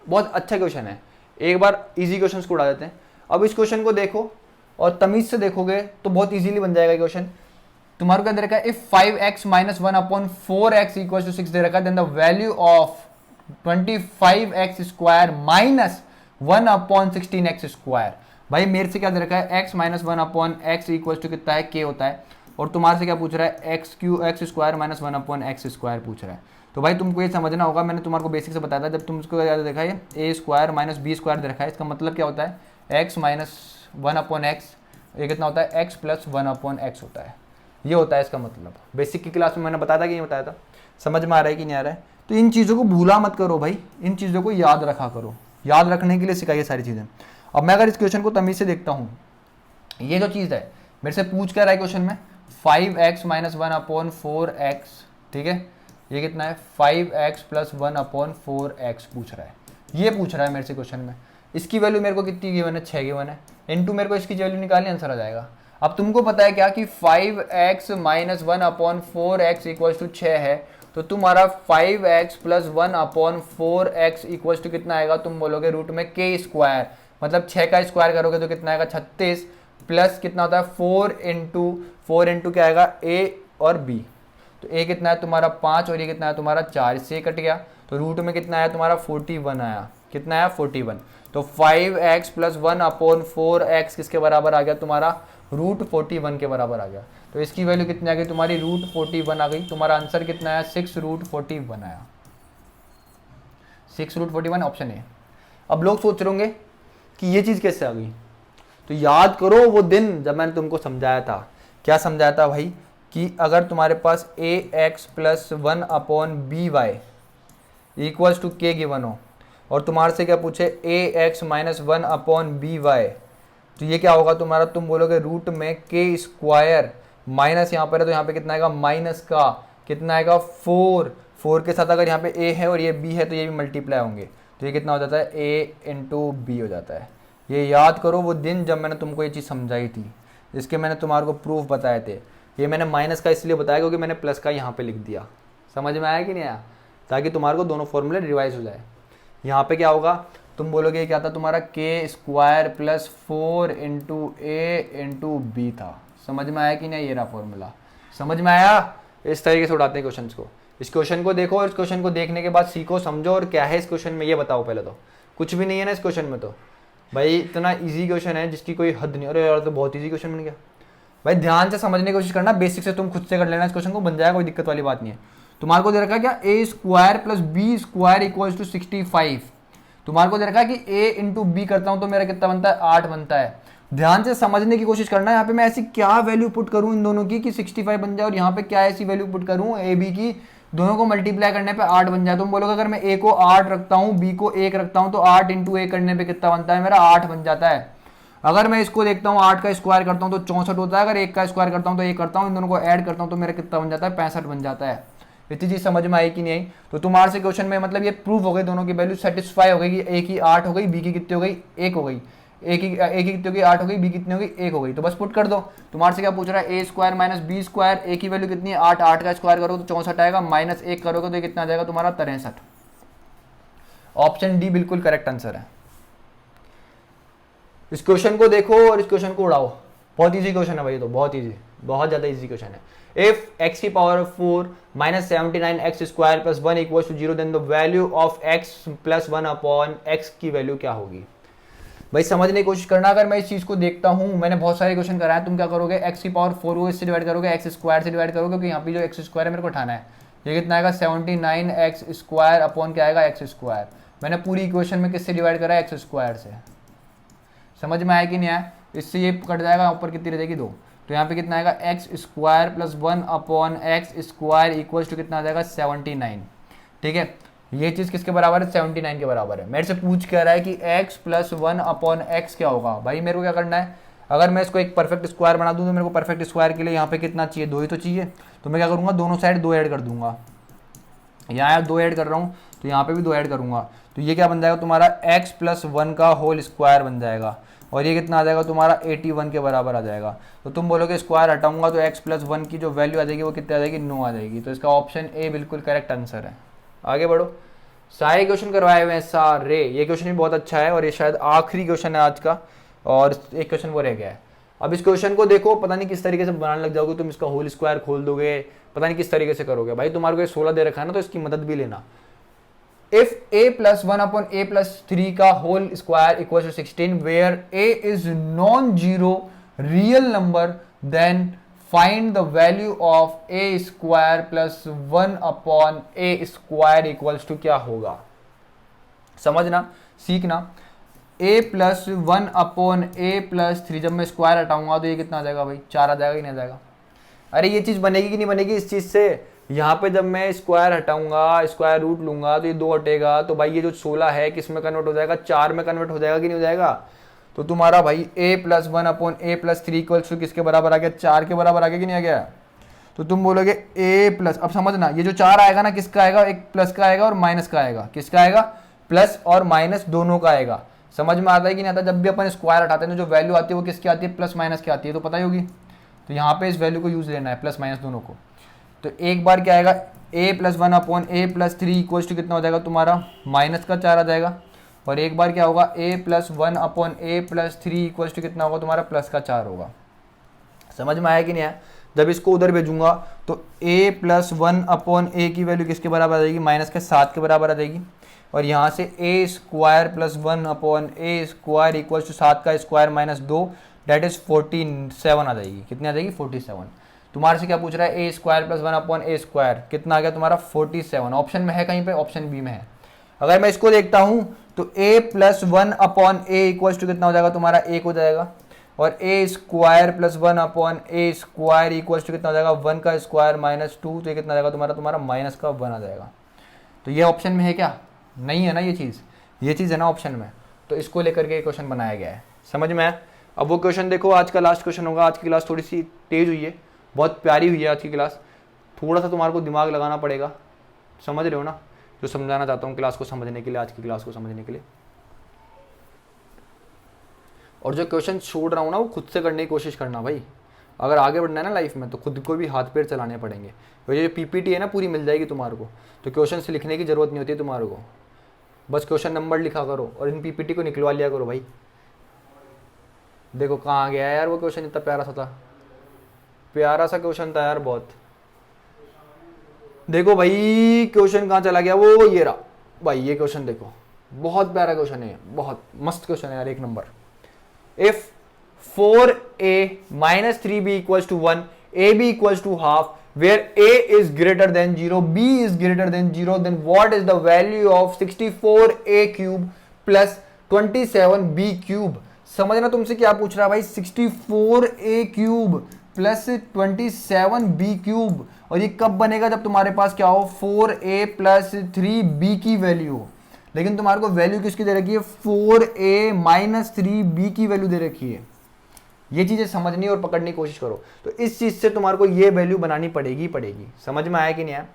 बहुत अच्छा क्वेश्चन है। एक बार ईजी क्वेश्चन को उड़ा देते हैं। अब इस क्वेश्चन को देखो और तमीज से देखोगे तो बहुत ईजिली बन जाएगा क्वेश्चन। तुम्हारे को दे रखा है if 5x minus 1 upon 4x equal to 6 दे रखा है, then the value of 25x square minus 1 upon 16x square. भाई मेरे से क्या दे रखा है x minus 1 upon x equal to कितना है k होता है, और तुम्हारे से क्या पूछ रहा है x square minus 1 upon x square पूछ रहा है। तो भाई तुमको ये समझना होगा, मैंने तुम्हारे को बेसिक से बताया था, जब तुम इसको याद देखा है a square minus B square दे रखा है, इसका मतलब क्या होता है x माइनस 1 अपॉन एक्स, ये कितना होता है x प्लस 1 अपॉन एक्स होता है, ये होता है इसका मतलब। बेसिक की क्लास में मैंने बताया था कि ये बताया था। समझ में आ रहा है कि नहीं आ रहा है। तो इन चीज़ों को भूला मत करो भाई, इन चीज़ों को याद रखा करो, याद रखने के लिए सिखाइए सारी चीज़ें। अब मैं अगर इस क्वेश्चन को तमीज से देखता हूँ, ये जो चीज़ है मेरे से पूछ कर रहा है क्वेश्चन में 5x माइनस 1 अपॉन 4x, ठीक है, ये कितना है 5x प्लस 1 अपॉन 4x पूछ रहा है, ये पूछ रहा है मेरे से क्वेश्चन में। इसकी वैल्यू मेरे को कितनी गिवन है 6 गिवन है, इनटू मेरे को इसकी वैल्यू निकालनी, आंसर आ जाएगा। अब तुमको पता है क्या कि 5x minus 1 upon 4x equals to 6 है, तो तुम्हारा 5x plus 1 upon 4x equals to कितना आएगा, तुम बोलोगे रूट में k स्क्वायर, मतलब 6 का स्क्वायर करोगे तो कितना आएगा 36, प्लस कितना होता है 4 इंटू क्या आएगा a और b, तो a कितना है तुम्हारा 5 और ये कितना है तुम्हारा 4, इससे कट गया, तो रूट में कितना आया तुम्हारा 41 आया, कितना आया 41। तो 5x प्लस 1/4x किसके बराबर आ गया तुम्हारा, √41 के बराबर आ गया। तो इसकी वैल्यू कितनी आ गई तुम्हारी, √41 आ गई। तुम्हारा आंसर कितना आया, 6√41 आया, 6√41 ऑप्शन ए। अब लोग सोच रहे होंगे कि ये चीज़ कैसे आ गई, तो याद करो वो दिन जब मैंने तुमको समझाया था। क्या समझाया था भाई, कि अगर तुम्हारे पास ax plus 1/by equals to k given हो और तुम्हारे से क्या पूछे ax माइनस 1/by, तो ये क्या होगा तुम्हारा, तुम बोलोगे रूट में k स्क्वायर माइनस यहाँ पर है तो यहाँ पे कितना आएगा, माइनस का कितना आएगा 4 के साथ अगर यहाँ पे a है और ये b है तो ये भी मल्टीप्लाई होंगे, तो ये कितना हो जाता है a इंटू बी हो जाता है। ये याद करो वो दिन जब मैंने तुमको ये चीज़ समझाई थी, इसके मैंने तुम्हारे को प्रूफ बताए थे। ये मैंने माइनस का इसलिए बताया क्योंकि मैंने प्लस का यहाँ पे लिख दिया। समझ में आया कि नहीं आया, ताकि तुम्हारे को दोनों फॉर्मूले रिवाइज हो जाए। यहाँ पे क्या होगा, तुम बोलोगे क्या था तुम्हारा, k स्क्वायर प्लस 4 इंटू ए इंटू बी था। समझ में आया कि नहीं, ये रहा फॉर्मूला, समझ में आया। इस तरीके से उड़ाते हैं क्वेश्चन को। इस क्वेश्चन को देखो और इस क्वेश्चन को देखने के बाद सीखो, समझो और क्या है इस क्वेश्चन में ये बताओ। पहले तो कुछ भी नहीं है ना इस क्वेश्चन में, तो भाई इतना इजी क्वेश्चन है जिसकी कोई हद नहीं। अरे यार तो बहुत इजी क्वेश्चन बन गया। भाई ध्यान से समझने की कोशिश करना, बेसिक से तुम खुद से कर लेना, इस क्वेश्चन को बन जाएगा, कोई दिक्कत वाली बात नहीं है। तुम्हारे को दे रखा है क्या, a square plus B square equals to 65। तुम्हारे को दे रखा है कि a इंटू बी करता हूं तो मेरा कितना बनता है, 8 बनता है। ध्यान से समझने की कोशिश करना, यहाँ पे मैं ऐसी क्या वैल्यू पुट करूं इन दोनों की कि 65 बन जाए, और यहाँ पे क्या ऐसी वैल्यू पुट करूं ए बी की, दोनों को मल्टीप्लाई करने पे 8 बन जाए। तुम बोलोगे अगर मैं a को 8 रखता हूँ, b को 1 रखता हूँ, तो 8 इंटू ए करने पे कितना बनता है, मेरा 8 बन जाता है। अगर मैं इसको देखता हूँ 8 का स्क्वायर करता हूँ तो 64 होता है, अगर 1 का स्क्वायर करता हूँ तो 1 करता हूँ, इन दोनों को ऐड करता हूँ तो मेरा कितना बन जाता है, 65 बन जाता है। इतनी चीज समझ में आई कि नहीं आई। तो तुम्हारे से क्वेश्चन में मतलब ये प्रूफ हो गई, दोनों की वैल्यू सेटिस्फाई हो गई कि ए की 8 हो गई, बी की कितनी हो गई, 1 हो गई। ए की कितनी हो गई, 8 हो गई, बी कितनी हो गई, 1 हो गई। तो बस पुट कर दो। तुम्हारे से क्या पूछ रहा है, a square minus B square, ए की वैल्यू कितनी है 8, 8 का स्क्वायर करोगे तो 64 आएगा, माइनस 1 करोगे तो ये कितना आ जाएगा तुम्हारा 63। ऑप्शन डी बिल्कुल करेक्ट आंसर है। इस क्वेश्चन को देखो और इस क्वेश्चन को उड़ाओ। बहुत इजी क्वेश्चन है भाई, तो बहुत इजी, बहुत ज्यादा इजी क्वेश्चन है। इफ x की power 4 minus 79x square plus 1 equals to 0 then the value of x plus 1 upon x की वैल्यू क्या होगी। भाई समझने की कोशिश करना। अगर मैं इस चीज को देखता हूं, मैंने बहुत सारे क्वेश्चन कराए, तुम क्या करोगे, x की पावर 4 को इससे डिवाइड करोगे, x स्क्वायर से डिवाइड करोगे, क्योंकि यहाँ पे जो x स्क्वायर है मेरे को उठाना है। ये कितना आएगा 79x स्क्वायर अपॉन क्या आएगा x स्क्वायर। मैंने पूरी इक्वेशन में किससे डिवाइड करा है, x स्क्वायर से। समझ में आया कि नहीं आया। इससे ये कट जाएगा, ऊपर कितनी रह जाएगी 2, तो यहाँ पे कितना आएगा x square plus 1 upon x square equals to कितना आ जाएगा 79। ठीक है, ये चीज़ किसके बराबर है, 79 के बराबर है। मेरे से पूछ कह रहा है कि x प्लस 1 अपॉन एक्स क्या होगा। भाई मेरे को क्या करना है, अगर मैं इसको एक परफेक्ट स्क्वायर बना दूँ तो मेरे को परफेक्ट स्क्वायर के लिए यहाँ पे कितना चाहिए, 2 ही तो चाहिए। तो मैं क्या करूँगा, दोनों साइड 2 ऐड कर दूंगा। यहाँ 2 ऐड कर रहा हूँ तो यहाँ पे भी 2 ऐड करूँगा, तो ये क्या बन जाएगा तुम्हारा x प्लस 1 का होल स्क्वायर बन जाएगा, और ये कितना आ जाएगा तुम्हारा 81 के बराबर आ जाएगा। तो तुम बोलोगे स्क्वायर हटाऊंगा तो x प्लस 1 की जो वैल्यू आ जाएगी वो कितनी आ जाएगी, 9 आ जाएगी। तो इसका ऑप्शन ए बिल्कुल करेक्ट आंसर है। आगे बढ़ो, सारे क्वेश्चन करवाए हुए हैं सारे। ये क्वेश्चन भी बहुत अच्छा है और ये शायद आखिरी क्वेश्चन है आज का, और एक क्वेश्चन वो रह गया है। अब इस क्वेश्चन को देखो, पता नहीं किस तरीके से बनाने लग जाओगे तुम, इसका होल स्क्वायर खोल दोगे, पता नहीं किस तरीके से करोगे। भाई तुम्हारे को ये 16 दे रखा है ना, तो इसकी मदद भी लेना। If a plus 1 upon a plus 3 का whole square equals to 16 where a is non-zero real number, then find the value of a square plus 1 upon a square equals to क्या होगा। समझना, सीखना। a plus 1 upon a plus 3 जब मैं square हटाऊंगा तो ये कितना आ जाएगा भाई, 4 आ जाएगा कि नहीं आ जाएगा। अरे ये चीज़ बनेगी कि नहीं बनेगी इस चीज़ से। यहाँ पे जब मैं स्क्वायर हटाऊंगा, स्क्वायर रूट लूंगा तो ये 2 हटेगा, तो भाई ये जो 16 है किस में कन्वर्ट हो जाएगा, 4 में कन्वर्ट हो जाएगा कि नहीं हो जाएगा। तो तुम्हारा भाई a plus 1 upon a plus 3 equals to किसके बराबर आ गया, 4 के बराबर आ गया कि नहीं आ गया। तो तुम बोलोगे a प्लस, अब समझना ये जो 4 आएगा ना किसका आएगा, एक प्लस का आएगा और माइनस का आएगा। किसका आएगा, प्लस और माइनस दोनों का आएगा। समझ में आता है कि नहीं आता। जब भी अपन स्क्वायर हटाते हैं जो वैल्यू आती है वो किसकी आती है, प्लस माइनस की आती है, तो पता ही होगी। तो यहाँ पे इस वैल्यू को यूज लेना है, प्लस माइनस दोनों को। तो एक बार क्या आएगा, a plus 1 upon a plus 3 equals to कितना हो जाएगा तुम्हारा, माइनस का 4 आ जाएगा। और एक बार क्या होगा, a plus 1 upon a plus 3 equals to कितना होगा तुम्हारा, प्लस का 4 होगा। समझ में आया कि नहीं आया? जब इसको उधर भेजूंगा तो a प्लस 1/a की वैल्यू किसके बराबर आ जाएगी? माइनस के 7 के बराबर आ जाएगी। और यहाँ से a square plus 1/a square equal to 7 का स्क्वायर माइनस 2 डेट इज 47 आ जाएगी। कितनी आ जाएगी? 47। तुम्हारे से क्या पूछ रहा है? a square plus 1/a square कितना आ गया तुम्हारा? 47। ऑप्शन में है कहीं पे? ऑप्शन बी में है। अगर मैं इसको देखता हूँ तो a plus 1/a equal to कितना हो जाएगा तुम्हारा? 1 हो जाएगा। और a square plus 1/a square equal to कितना हो जाएगा? 1 का स्क्वायर माइनस 2, तो ये कितना आ जाएगा तुम्हारा माइनस का 1 आ जाएगा। तो ये ऑप्शन में है क्या? नहीं है ना ये चीज़ है ना ऑप्शन में। तो इसको लेकर के क्वेश्चन बनाया गया है। समझ में आया? अब वो क्वेश्चन देखो, आज का लास्ट क्वेश्चन होगा। आज की क्लास थोड़ी सी तेज हुई है, बहुत प्यारी हुई है आज की क्लास। थोड़ा सा तुम्हारे को दिमाग लगाना पड़ेगा, समझ रहे हो ना? जो समझाना चाहता हूँ क्लास को समझने के लिए, आज की क्लास को समझने के लिए। और जो क्वेश्चन छोड़ रहा हूँ ना वो खुद से करने की कोशिश करना भाई। अगर आगे बढ़ना है ना लाइफ में तो खुद को भी हाथ पैर चलाने पड़ेंगे। तो ये जो पीपीटी है ना पूरी मिल जाएगी तुम्हारे को, तो क्वेश्चन से लिखने की जरूरत नहीं होती है तुम्हारे को, बस क्वेश्चन नंबर लिखा करो और इन पीपीटी को निकलवा लिया करो भाई। देखो कहाँ गया यार वो क्वेश्चन, इतना प्यारा सा था, प्यारा सा क्वेश्चन था यार बहुत। देखो भाई क्वेश्चन कहाँ चला गया वो, ये रहा भाई। ये क्वेश्चन देखो, बहुत प्यारा क्वेश्चन है, बहुत मस्त क्वेश्चन है यार, 1 number. If 4a minus 3b equals to 1, ab equals to half, where a is greater than 0, b is greater than 0, then what is the value of 64a cube plus 27b cube? समझना तुमसे क्या पूछ रहा है भाई? 64a cube plus 27b cube. और ये कब बनेगा? जब तुम्हारे पास क्या हो? 4a प्लस 3b की वैल्यू हो। लेकिन तुम्हारे को वैल्यू किसकी दे रखी है? 4a माइनस 3b की वैल्यू दे रखी है। ये चीजें समझनी और पकड़ने की कोशिश करो। तो इस चीज से तुम्हारे को ये वैल्यू बनानी पड़ेगी। समझ में आया कि नहीं आया?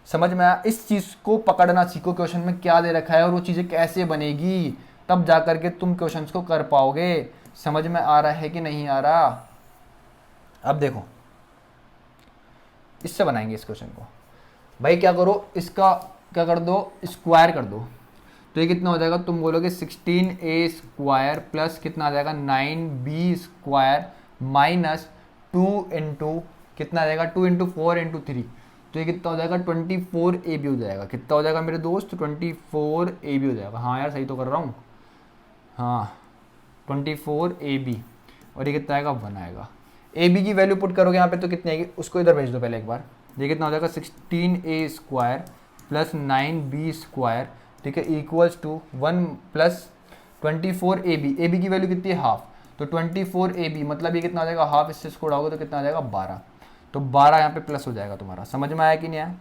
समझ में आया? इस चीज को पकड़ना सीखो, क्वेश्चन में क्या दे रखा है और वो चीजें कैसे बनेगी, तब जाकर के तुम क्वेश्चन को कर पाओगे। समझ में आ रहा है कि नहीं आ रहा? अब देखो इससे बनाएंगे इस क्वेश्चन को। भाई क्या करो, इसका क्या कर दो? स्क्वायर कर दो। तो ये कितना हो जाएगा? तुम बोलोगे 16a स्क्वायर प्लस कितना आ जाएगा? 9b स्क्वायर माइनस 2 इंटू कितना आ जाएगा? 2 इंटू 4 इंटू 3, तो ये कितना हो जाएगा? 24ab हो जाएगा। कितना हो जाएगा मेरे दोस्त? 24ab हो जाएगा। हाँ यार सही तो कर रहा हूँ, हाँ 24ab। और ये कितना आएगा? 1 आएगा। ab की वैल्यू पुट करोगे यहाँ पे तो कितनी आएगी? उसको इधर भेज दो पहले एक बार। ये कितना हो जाएगा? 16a square plus 9b square, ठीक है, equals to 1 plus 24ab। ab की वैल्यू कितनी है? हाफ। तो 24ab मतलब ये कितना आ जाएगा? हाफ। इससे इसको उड़ाओगे तो कितना आ जाएगा? 12। तो 12 यहाँ पे प्लस हो जाएगा तुम्हारा। समझ में आया कि नहीं आया?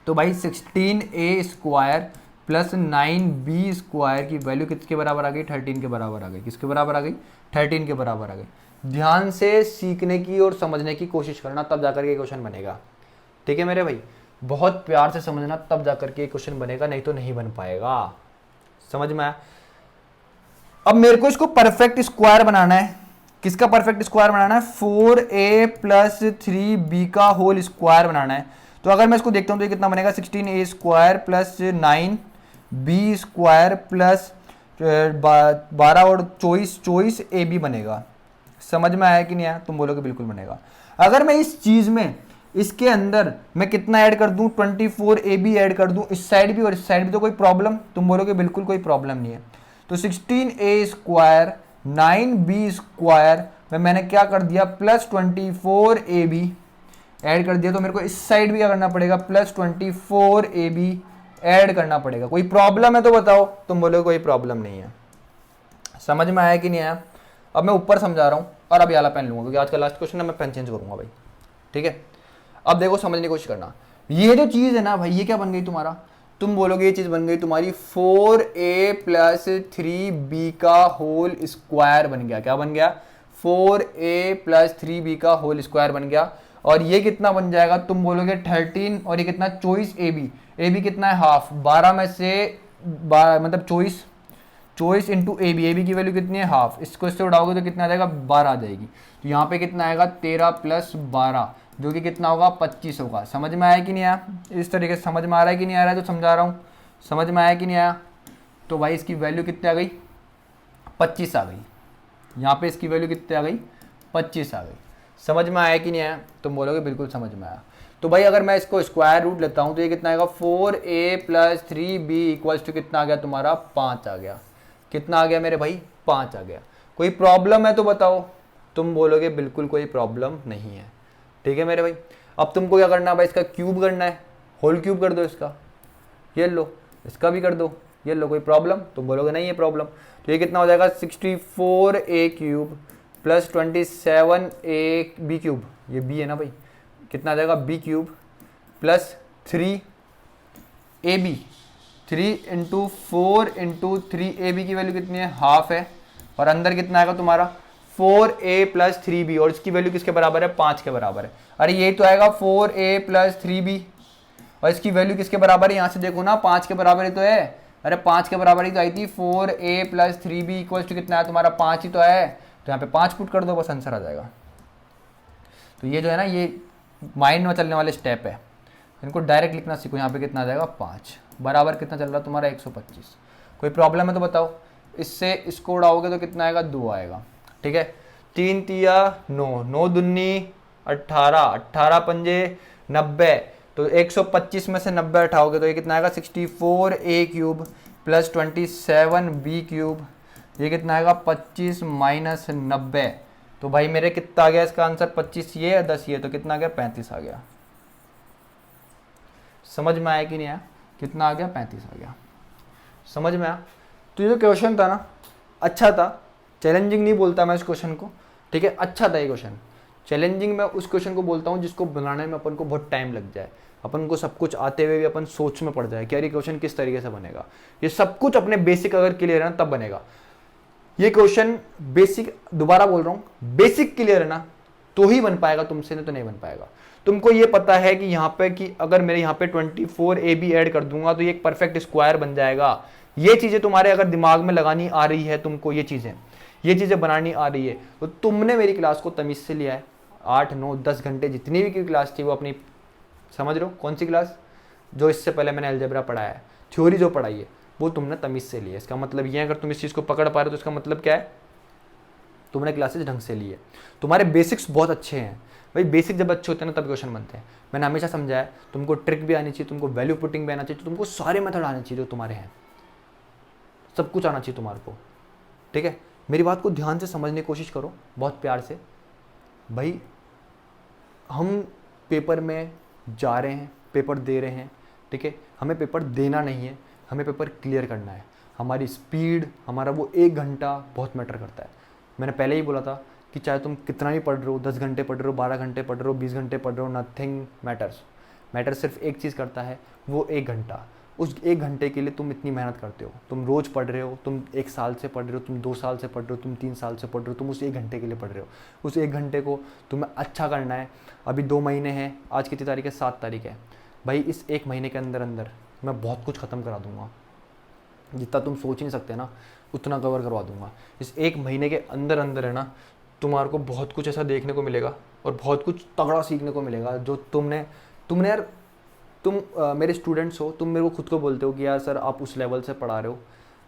तो भाई 16a square plus 9b square की वैल्यू किसके बराबर आ गई? 13 के बराबर आ गई। किसके बराबर आ गई? 13 के बराबर आ गई। ध्यान से सीखने की और समझने की कोशिश करना, तब जाकर के क्वेश्चन बनेगा। ठीक है मेरे भाई, बहुत प्यार से समझना, तब जाकर के क्वेश्चन बनेगा, नहीं तो नहीं बन पाएगा। समझ में आया? अब मेरे को इसको परफेक्ट स्क्वायर बनाना है। किसका परफेक्ट स्क्वायर बनाना है? 4a प्लस 3b का होल स्क्वायर बनाना है। तो अगर मैं इसको देखता हूं तो ये कितना बनेगा? 16a square plus 9b square plus 12 और 24 ab बनेगा। समझ में आया कि नहीं आया? तुम बोलोगे बिल्कुल बनेगा। अगर मैं इस चीज में इसके अंदर मैं कितना ऐड कर दूं? 24ab ऐड कर दूं, इस साइड भी और इस साइड भी, तो कोई प्रॉब्लम? तुम बोलोगे बिल्कुल कोई प्रॉब्लम नहीं है। तो 16a स्क्वायर 9b स्क्वायर में मैंने क्या कर दिया? प्लस 24ab ऐड कर दिया। तो मेरे को इस साइड भी क्या करना पड़ेगा? प्लस 24ab ऐड करना पड़ेगा। कोई प्रॉब्लम है तो बताओ? तुम बोलोगे कोई प्रॉब्लम नहीं है। समझ में आया कि नहीं आया? अब मैं ऊपर समझा रहा हूँ और अब ये वाला पेन लूंगा क्योंकि आज का लास्ट क्वेश्चन है, मैं पेन चेंज करूंगा भाई। ठीक है, अब देखो समझने की कोशिश करना। ये जो चीज है ना भाई, ये क्या बन गई तुम्हारा? तुम बोलोगे ये चीज बन गई तुम्हारी 4a प्लस 3b का होल स्क्वायर बन गया। क्या बन गया? 4a प्लस 3b का होल स्क्वायर बन गया। और ये कितना बन जाएगा? तुम बोलोगे 13 और ये कितना? 24ab। ab कितना है? हाफ। 12 में से मतलब 24 इंटू ab की वैल्यू कितनी है? हाफ। इसको इससे उड़ाओगे तो कितना आ जाएगा? 12 आ जाएगी। तो यहाँ पे कितना आएगा? 13 प्लस 12 जो कि कितना होगा? 25 होगा। समझ में आया कि नहीं आया? इस तरीके से समझ में आ रहा है कि नहीं आ रहा है? तो समझा रहा हूँ। समझ में आया कि नहीं आया? तो भाई इसकी वैल्यू कितनी आ गई? 25 आ गई। यहाँ पे इसकी वैल्यू कितनी आ गई? 25 आ गई। समझ में आया कि नहीं आया? तुम बोलोगे बिल्कुल समझ में आया। तो भाई अगर मैं इसको स्क्वायर रूट लेता हूँ तो ये कितना आएगा 4a plus 3b equals to कितना आ गया तुम्हारा 5 आ गया। कितना आ गया मेरे भाई 5 आ गया। कोई प्रॉब्लम है तो बताओ। तुम बोलोगे बिल्कुल कोई प्रॉब्लम नहीं है। ठीक है मेरे भाई। अब तुमको क्या करना है भाई, इसका क्यूब करना है, होल क्यूब कर दो इसका, ये लो, इसका भी कर दो, ये लो। कोई प्रॉब्लम? तुम बोलोगे नहीं है प्रॉब्लम। तो ये कितना हो जाएगा 64a cube plus 27a b cube, ये b है ना भाई, कितना आ जाएगा b cube plus 3ab, 3 into 4 into 3ab की वैल्यू कितनी है, हाफ है, और अंदर कितना आएगा तुम्हारा 4a प्लस 3b, और इसकी वैल्यू किसके बराबर है 5 के बराबर है। अरे यही तो आएगा 4a प्लस 3b, और इसकी वैल्यू किसके बराबर है, यहाँ से देखो ना 5 के बराबर ही तो है। अरे 5 के बराबर ही तो आई थी, 4a plus 3b equals to कितना है तुम्हारा 5 ही तो है। तो यहाँ पे 5 पुट कर दो, बस आंसर आ जाएगा। तो ये जो है ना, ये माइंड में चलने वाले स्टेप है, इनको डायरेक्ट लिखना सीखो। यहाँ पे कितना आ जाएगा 5 बराबर कितना चल रहा है तुम्हारा 125। कोई प्रॉब्लम है तो बताओ। इससे इसको उड़ाओगे तो कितना आएगा 2 आएगा। ठीक है, 3 तिया 9, 9 दूनी 18, 18 पंजे 90, तो 125 में से 90 हटाओगे तो ये कितना आएगा 64a cube plus 27b cube, ये कितना आएगा 25 माइनस 90। तो भाई मेरे कितना आ गया इसका आंसर, 25 ये है 10 ये, तो कितना आ गया 35 आ गया। समझ में आया कि नहीं आया? कितना आ गया 35 आ गया। समझ में आया? तो ये जो क्वेश्चन था ना, अच्छा था, चैलेंजिंग नहीं बोलता मैं इस क्वेश्चन को। ठीक है, अच्छा था ये क्वेश्चन। चैलेंजिंग मैं उस क्वेश्चन को बोलता हूँ जिसको बनाने में अपन को बहुत टाइम लग जाए, अपन को सब कुछ आते हुए भी अपन सोच में पड़ जाए कि यार ये क्वेश्चन किस तरीके से बनेगा। ये सब कुछ अपने बेसिक अगर क्लियर है ना तब बनेगा ये क्वेश्चन। बेसिक, दोबारा बोल रहा हूँ, बेसिक क्लियर है ना तो ही बन पाएगा, तुमसे नहीं तो नहीं बन पाएगा। तुमको ये पता है कि यहाँ पे कि अगर मेरे यहाँ पे 24ab ऐड कर दूंगा तो ये एक परफेक्ट स्क्वायर बन जाएगा। ये चीजें तुम्हारे अगर दिमाग में लगानी आ रही है, तुमको ये चीजें बनानी आ रही है, तो तुमने मेरी क्लास को तमीज से लिया है। 8, 9, 10 घंटे जितनी भी की क्लास थी वो अपनी, समझ रहे हो कौन सी क्लास, जो इससे पहले मैंने अलजेब्रा पढ़ाया है, थ्योरी जो पढ़ाई है वो तुमने तमीज से ली है। इसका मतलब ये, अगर तुम इस चीज़ को पकड़ पा रहे हो तो इसका मतलब क्या है, तुमने क्लासेस ढंग से ली है, तुम्हारे बेसिक्स बहुत अच्छे हैं। भाई बेसिक जब अच्छे होते हैं ना तब क्वेश्चन बनते हैं। मैंने हमेशा समझाया तुमको ट्रिक भी आनी चाहिए, तुमको वैल्यू पुटिंग भी आना चाहिए, तो तुमको सारे मेथड आने चाहिए जो तुम्हारे हैं, सब कुछ आना चाहिए तुम्हारे को। ठीक है, मेरी बात को ध्यान से समझने की कोशिश करो, बहुत प्यार से। भाई हम पेपर में जा रहे हैं, पेपर दे रहे हैं, ठीक है, हमें पेपर देना नहीं है, हमें पेपर क्लियर करना है। हमारी स्पीड, हमारा वो 1 घंटा बहुत मैटर करता है। मैंने पहले ही बोला था कि चाहे तुम कितना भी पढ़ रहे हो, 10 घंटे पढ़ रहे हो, 12 घंटे पढ़ रहे हो, 20 घंटे पढ़ रहे हो, नथिंग मैटर्स। मैटर सिर्फ एक चीज़ करता है, वो 1 घंटा। उस 1 घंटे के लिए तुम इतनी मेहनत करते हो, तुम रोज़ पढ़ रहे हो, तुम 1 साल से पढ़ रहे हो, तुम 2 साल से पढ़ रहे हो, तुम 3 साल से पढ़ रहे हो, तुम उस 1 घंटे के लिए पढ़ रहे हो। उस 1 घंटे को तुम्हें अच्छा करना है। अभी 2 महीने हैं, आज कितनी तारीख है, 7 तारीख है। भाई इस 1 महीने के अंदर अंदर मैं बहुत कुछ ख़त्म करा दूंगा, जितना तुम सोच नहीं सकते ना उतना कवर करवा दूंगा। इस 1 महीने के अंदर अंदर है ना, तुम्हारे को बहुत कुछ ऐसा देखने को मिलेगा और बहुत कुछ तगड़ा सीखने को मिलेगा जो तुमने यार, तुम मेरे स्टूडेंट्स हो, तुम मेरे को खुद को बोलते हो कि यार सर आप उस लेवल से पढ़ा रहे हो,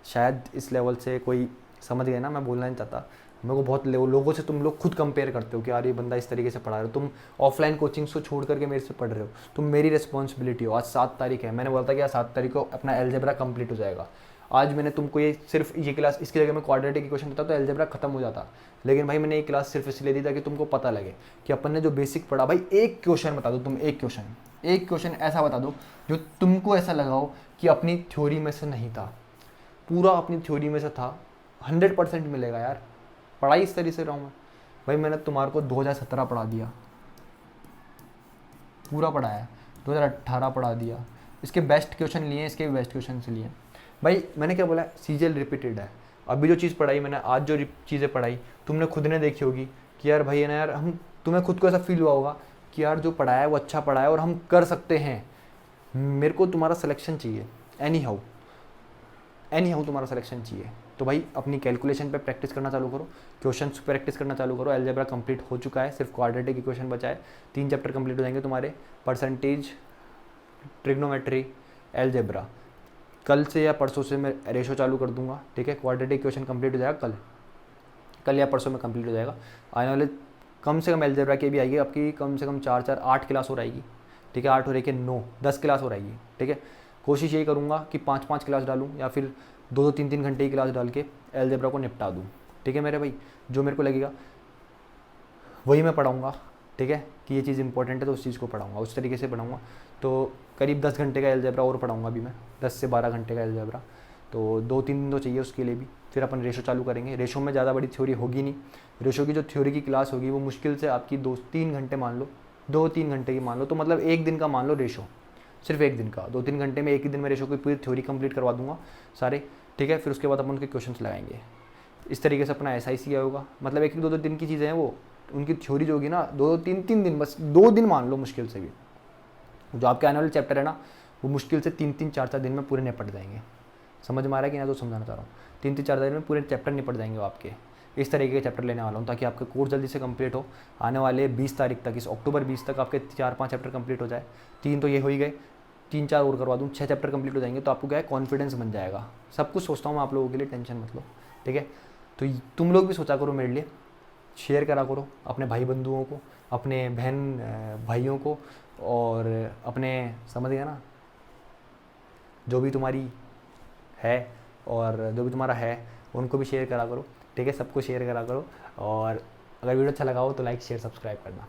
शायद इस लेवल से कोई, समझ गए ना, मैं बोलना नहीं चाहता। मेरे को बहुत लोगों से तुम लोग खुद कंपेयर करते हो कि यार ये बंदा इस तरीके से पढ़ा रहे हो। तुम ऑफलाइन कोचिंग्स को छोड़ करके मेरे से पढ़ रहे हो, तुम मेरी रिस्पॉन्सिबिलिटी हो। आज 7 तारीख है, मैंने बोला था कि आज 7 तारीख को अपना अलजेब्रा कंप्लीट हो जाएगा। आज मैंने तुमको ये सिर्फ ये क्लास, इसकी जगह मैं क्वाड्रेटिक इक्वेशन देता तो अलजेब्रा खत्म हो जाता, लेकिन भाई मैंने ये क्लास सिर्फ इसलिए दी ताकि तुमको पता लगे कि अपन ने जो बेसिक पढ़ा। भाई एक क्वेश्चन बता दो तुम, एक क्वेश्चन ऐसा बता दो जो तुमको ऐसा लगा हो कि अपनी थ्योरी में से नहीं था, पूरा अपनी थ्योरी में से था। 100% मिलेगा यार, पढ़ाई इस तरीके से रहा हूँ मैं। भाई मैंने तुम्हारे को 2017 पढ़ा दिया, पूरा पढ़ाया, 2018 पढ़ा दिया, इसके बेस्ट क्वेश्चन लिए, इसके भी बेस्ट क्वेश्चन से लिए। भाई मैंने क्या बोला, सीजीएल रिपीटेड है। अभी जो चीज़ पढ़ाई मैंने, आज जो चीज़ें पढ़ाई तुमने खुद ने देखी होगी कि यार भाई है ना यार, हम, तुम्हें खुद को ऐसा फील हुआ होगा कि यार जो पढ़ाया है वो अच्छा पढ़ाया है और हम कर सकते हैं। मेरे को तुम्हारा सिलेक्शन चाहिए, एनी हाउ तुम्हारा सिलेक्शन चाहिए। तो भाई अपनी कैलकुलेशन पे प्रैक्टिस करना चालू करो, क्वेश्चंस पे प्रैक्टिस करना चालू करो। अलजेब्रा कंप्लीट हो चुका है, सिर्फ क्वाड्रेटिक इक्वेशन बचा है। 3 चैप्टर कंप्लीट हो जाएंगे तुम्हारे, परसेंटेज, ट्रिग्नोमेट्री, अलजेब्रा। कल से या परसों से मैं रेशो चालू कर दूंगा, ठीक है। क्वाड्रेटिक इक्वेशन कंप्लीट हो जाएगा कल या परसों में कंप्लीट हो जाएगा। आने वाले कम से कम अलजेब्रा की भी आएगी आपकी कम से कम 4-4-8 क्लास और आएगी, ठीक है। 8 हो रही है 9-10 क्लास और आएगी, ठीक है। कोशिश यही करूँगा कि 5-5 क्लास डालूँ या फिर 2-3 घंटे की क्लास डाल के अलजेब्रा को निपटा दूँ, ठीक है मेरे भाई। जो मेरे को लगेगा वही मैं पढ़ाऊँगा, ठीक है, कि ये चीज़ इंपॉर्टेंट है तो उस चीज़ को पढ़ाऊँगा, उस तरीके से पढ़ाऊँगा। तो करीब 10 घंटे का अलजेब्रा और पढ़ाऊँगा अभी मैं, 10 से 12 घंटे का अलजेब्रा। तो 2-3 दिन तो चाहिए उसके लिए भी। फिर अपन रेशो चालू करेंगे। रेशो में ज़्यादा बड़ी थ्योरी होगी नहीं। रेशो की जो थ्योरी की क्लास होगी वो मुश्किल से आपकी 2-3 घंटे मान लो, 2-3 घंटे की मान लो, तो मतलब एक दिन का मान लो रेशो, सिर्फ एक दिन का। 2-3 घंटे में एक ही दिन में रेशो की पूरी थ्योरी कंप्लीट करवा दूंगा सारे, ठीक है। फिर उसके बाद अपन उनके क्वेश्चंस लगाएंगे। इस तरीके से अपना SIC होगा। मतलब 1-2 दिन की चीज़ें हैं वो, उनकी थ्योरी जो होगी ना 2-3 दिन, बस 2 दिन मान लो मुश्किल से भी। जो आपके आने वाले चैप्टर है ना वो मुश्किल से 3-3, 4-4 दिन में पूरे निपट जाएंगे। समझ में आ रहा है कि ना, तो समझाना चाह रहा हूँ। 3-3, 4 दिन में पूरे चैप्टर निपट जाएंगे वो आपके। इस तरीके के चैप्टर लेने वाला हूँ ताकि आपका कोर्स जल्दी से कंप्लीट हो। आने वाले 20 तारीख तक, इस अक्टूबर 20 तक आपके 4-5 चैप्टर कंप्लीट हो जाए। 3 तो ये हो ही गए, 3-4 और करवा दूँ, 6 चैप्टर कंप्लीट हो जाएंगे। तो आपको क्या है, कॉन्फिडेंस बन जाएगा। सब कुछ सोचता हूँ मैं आप लोगों के लिए, टेंशन मत लो, ठीक है। तो तुम लोग भी सोचा करो मेरे लिए, शेयर करा करो अपने भाई बंधुओं को, अपने बहन भाइयों को, और अपने, समझ गया ना, जो भी तुम्हारी है और जो भी तुम्हारा है उनको भी शेयर करा करो, ठीक है। सबको शेयर करा करो। और अगर वीडियो अच्छा लगा हो तो लाइक शेयर सब्सक्राइब करना।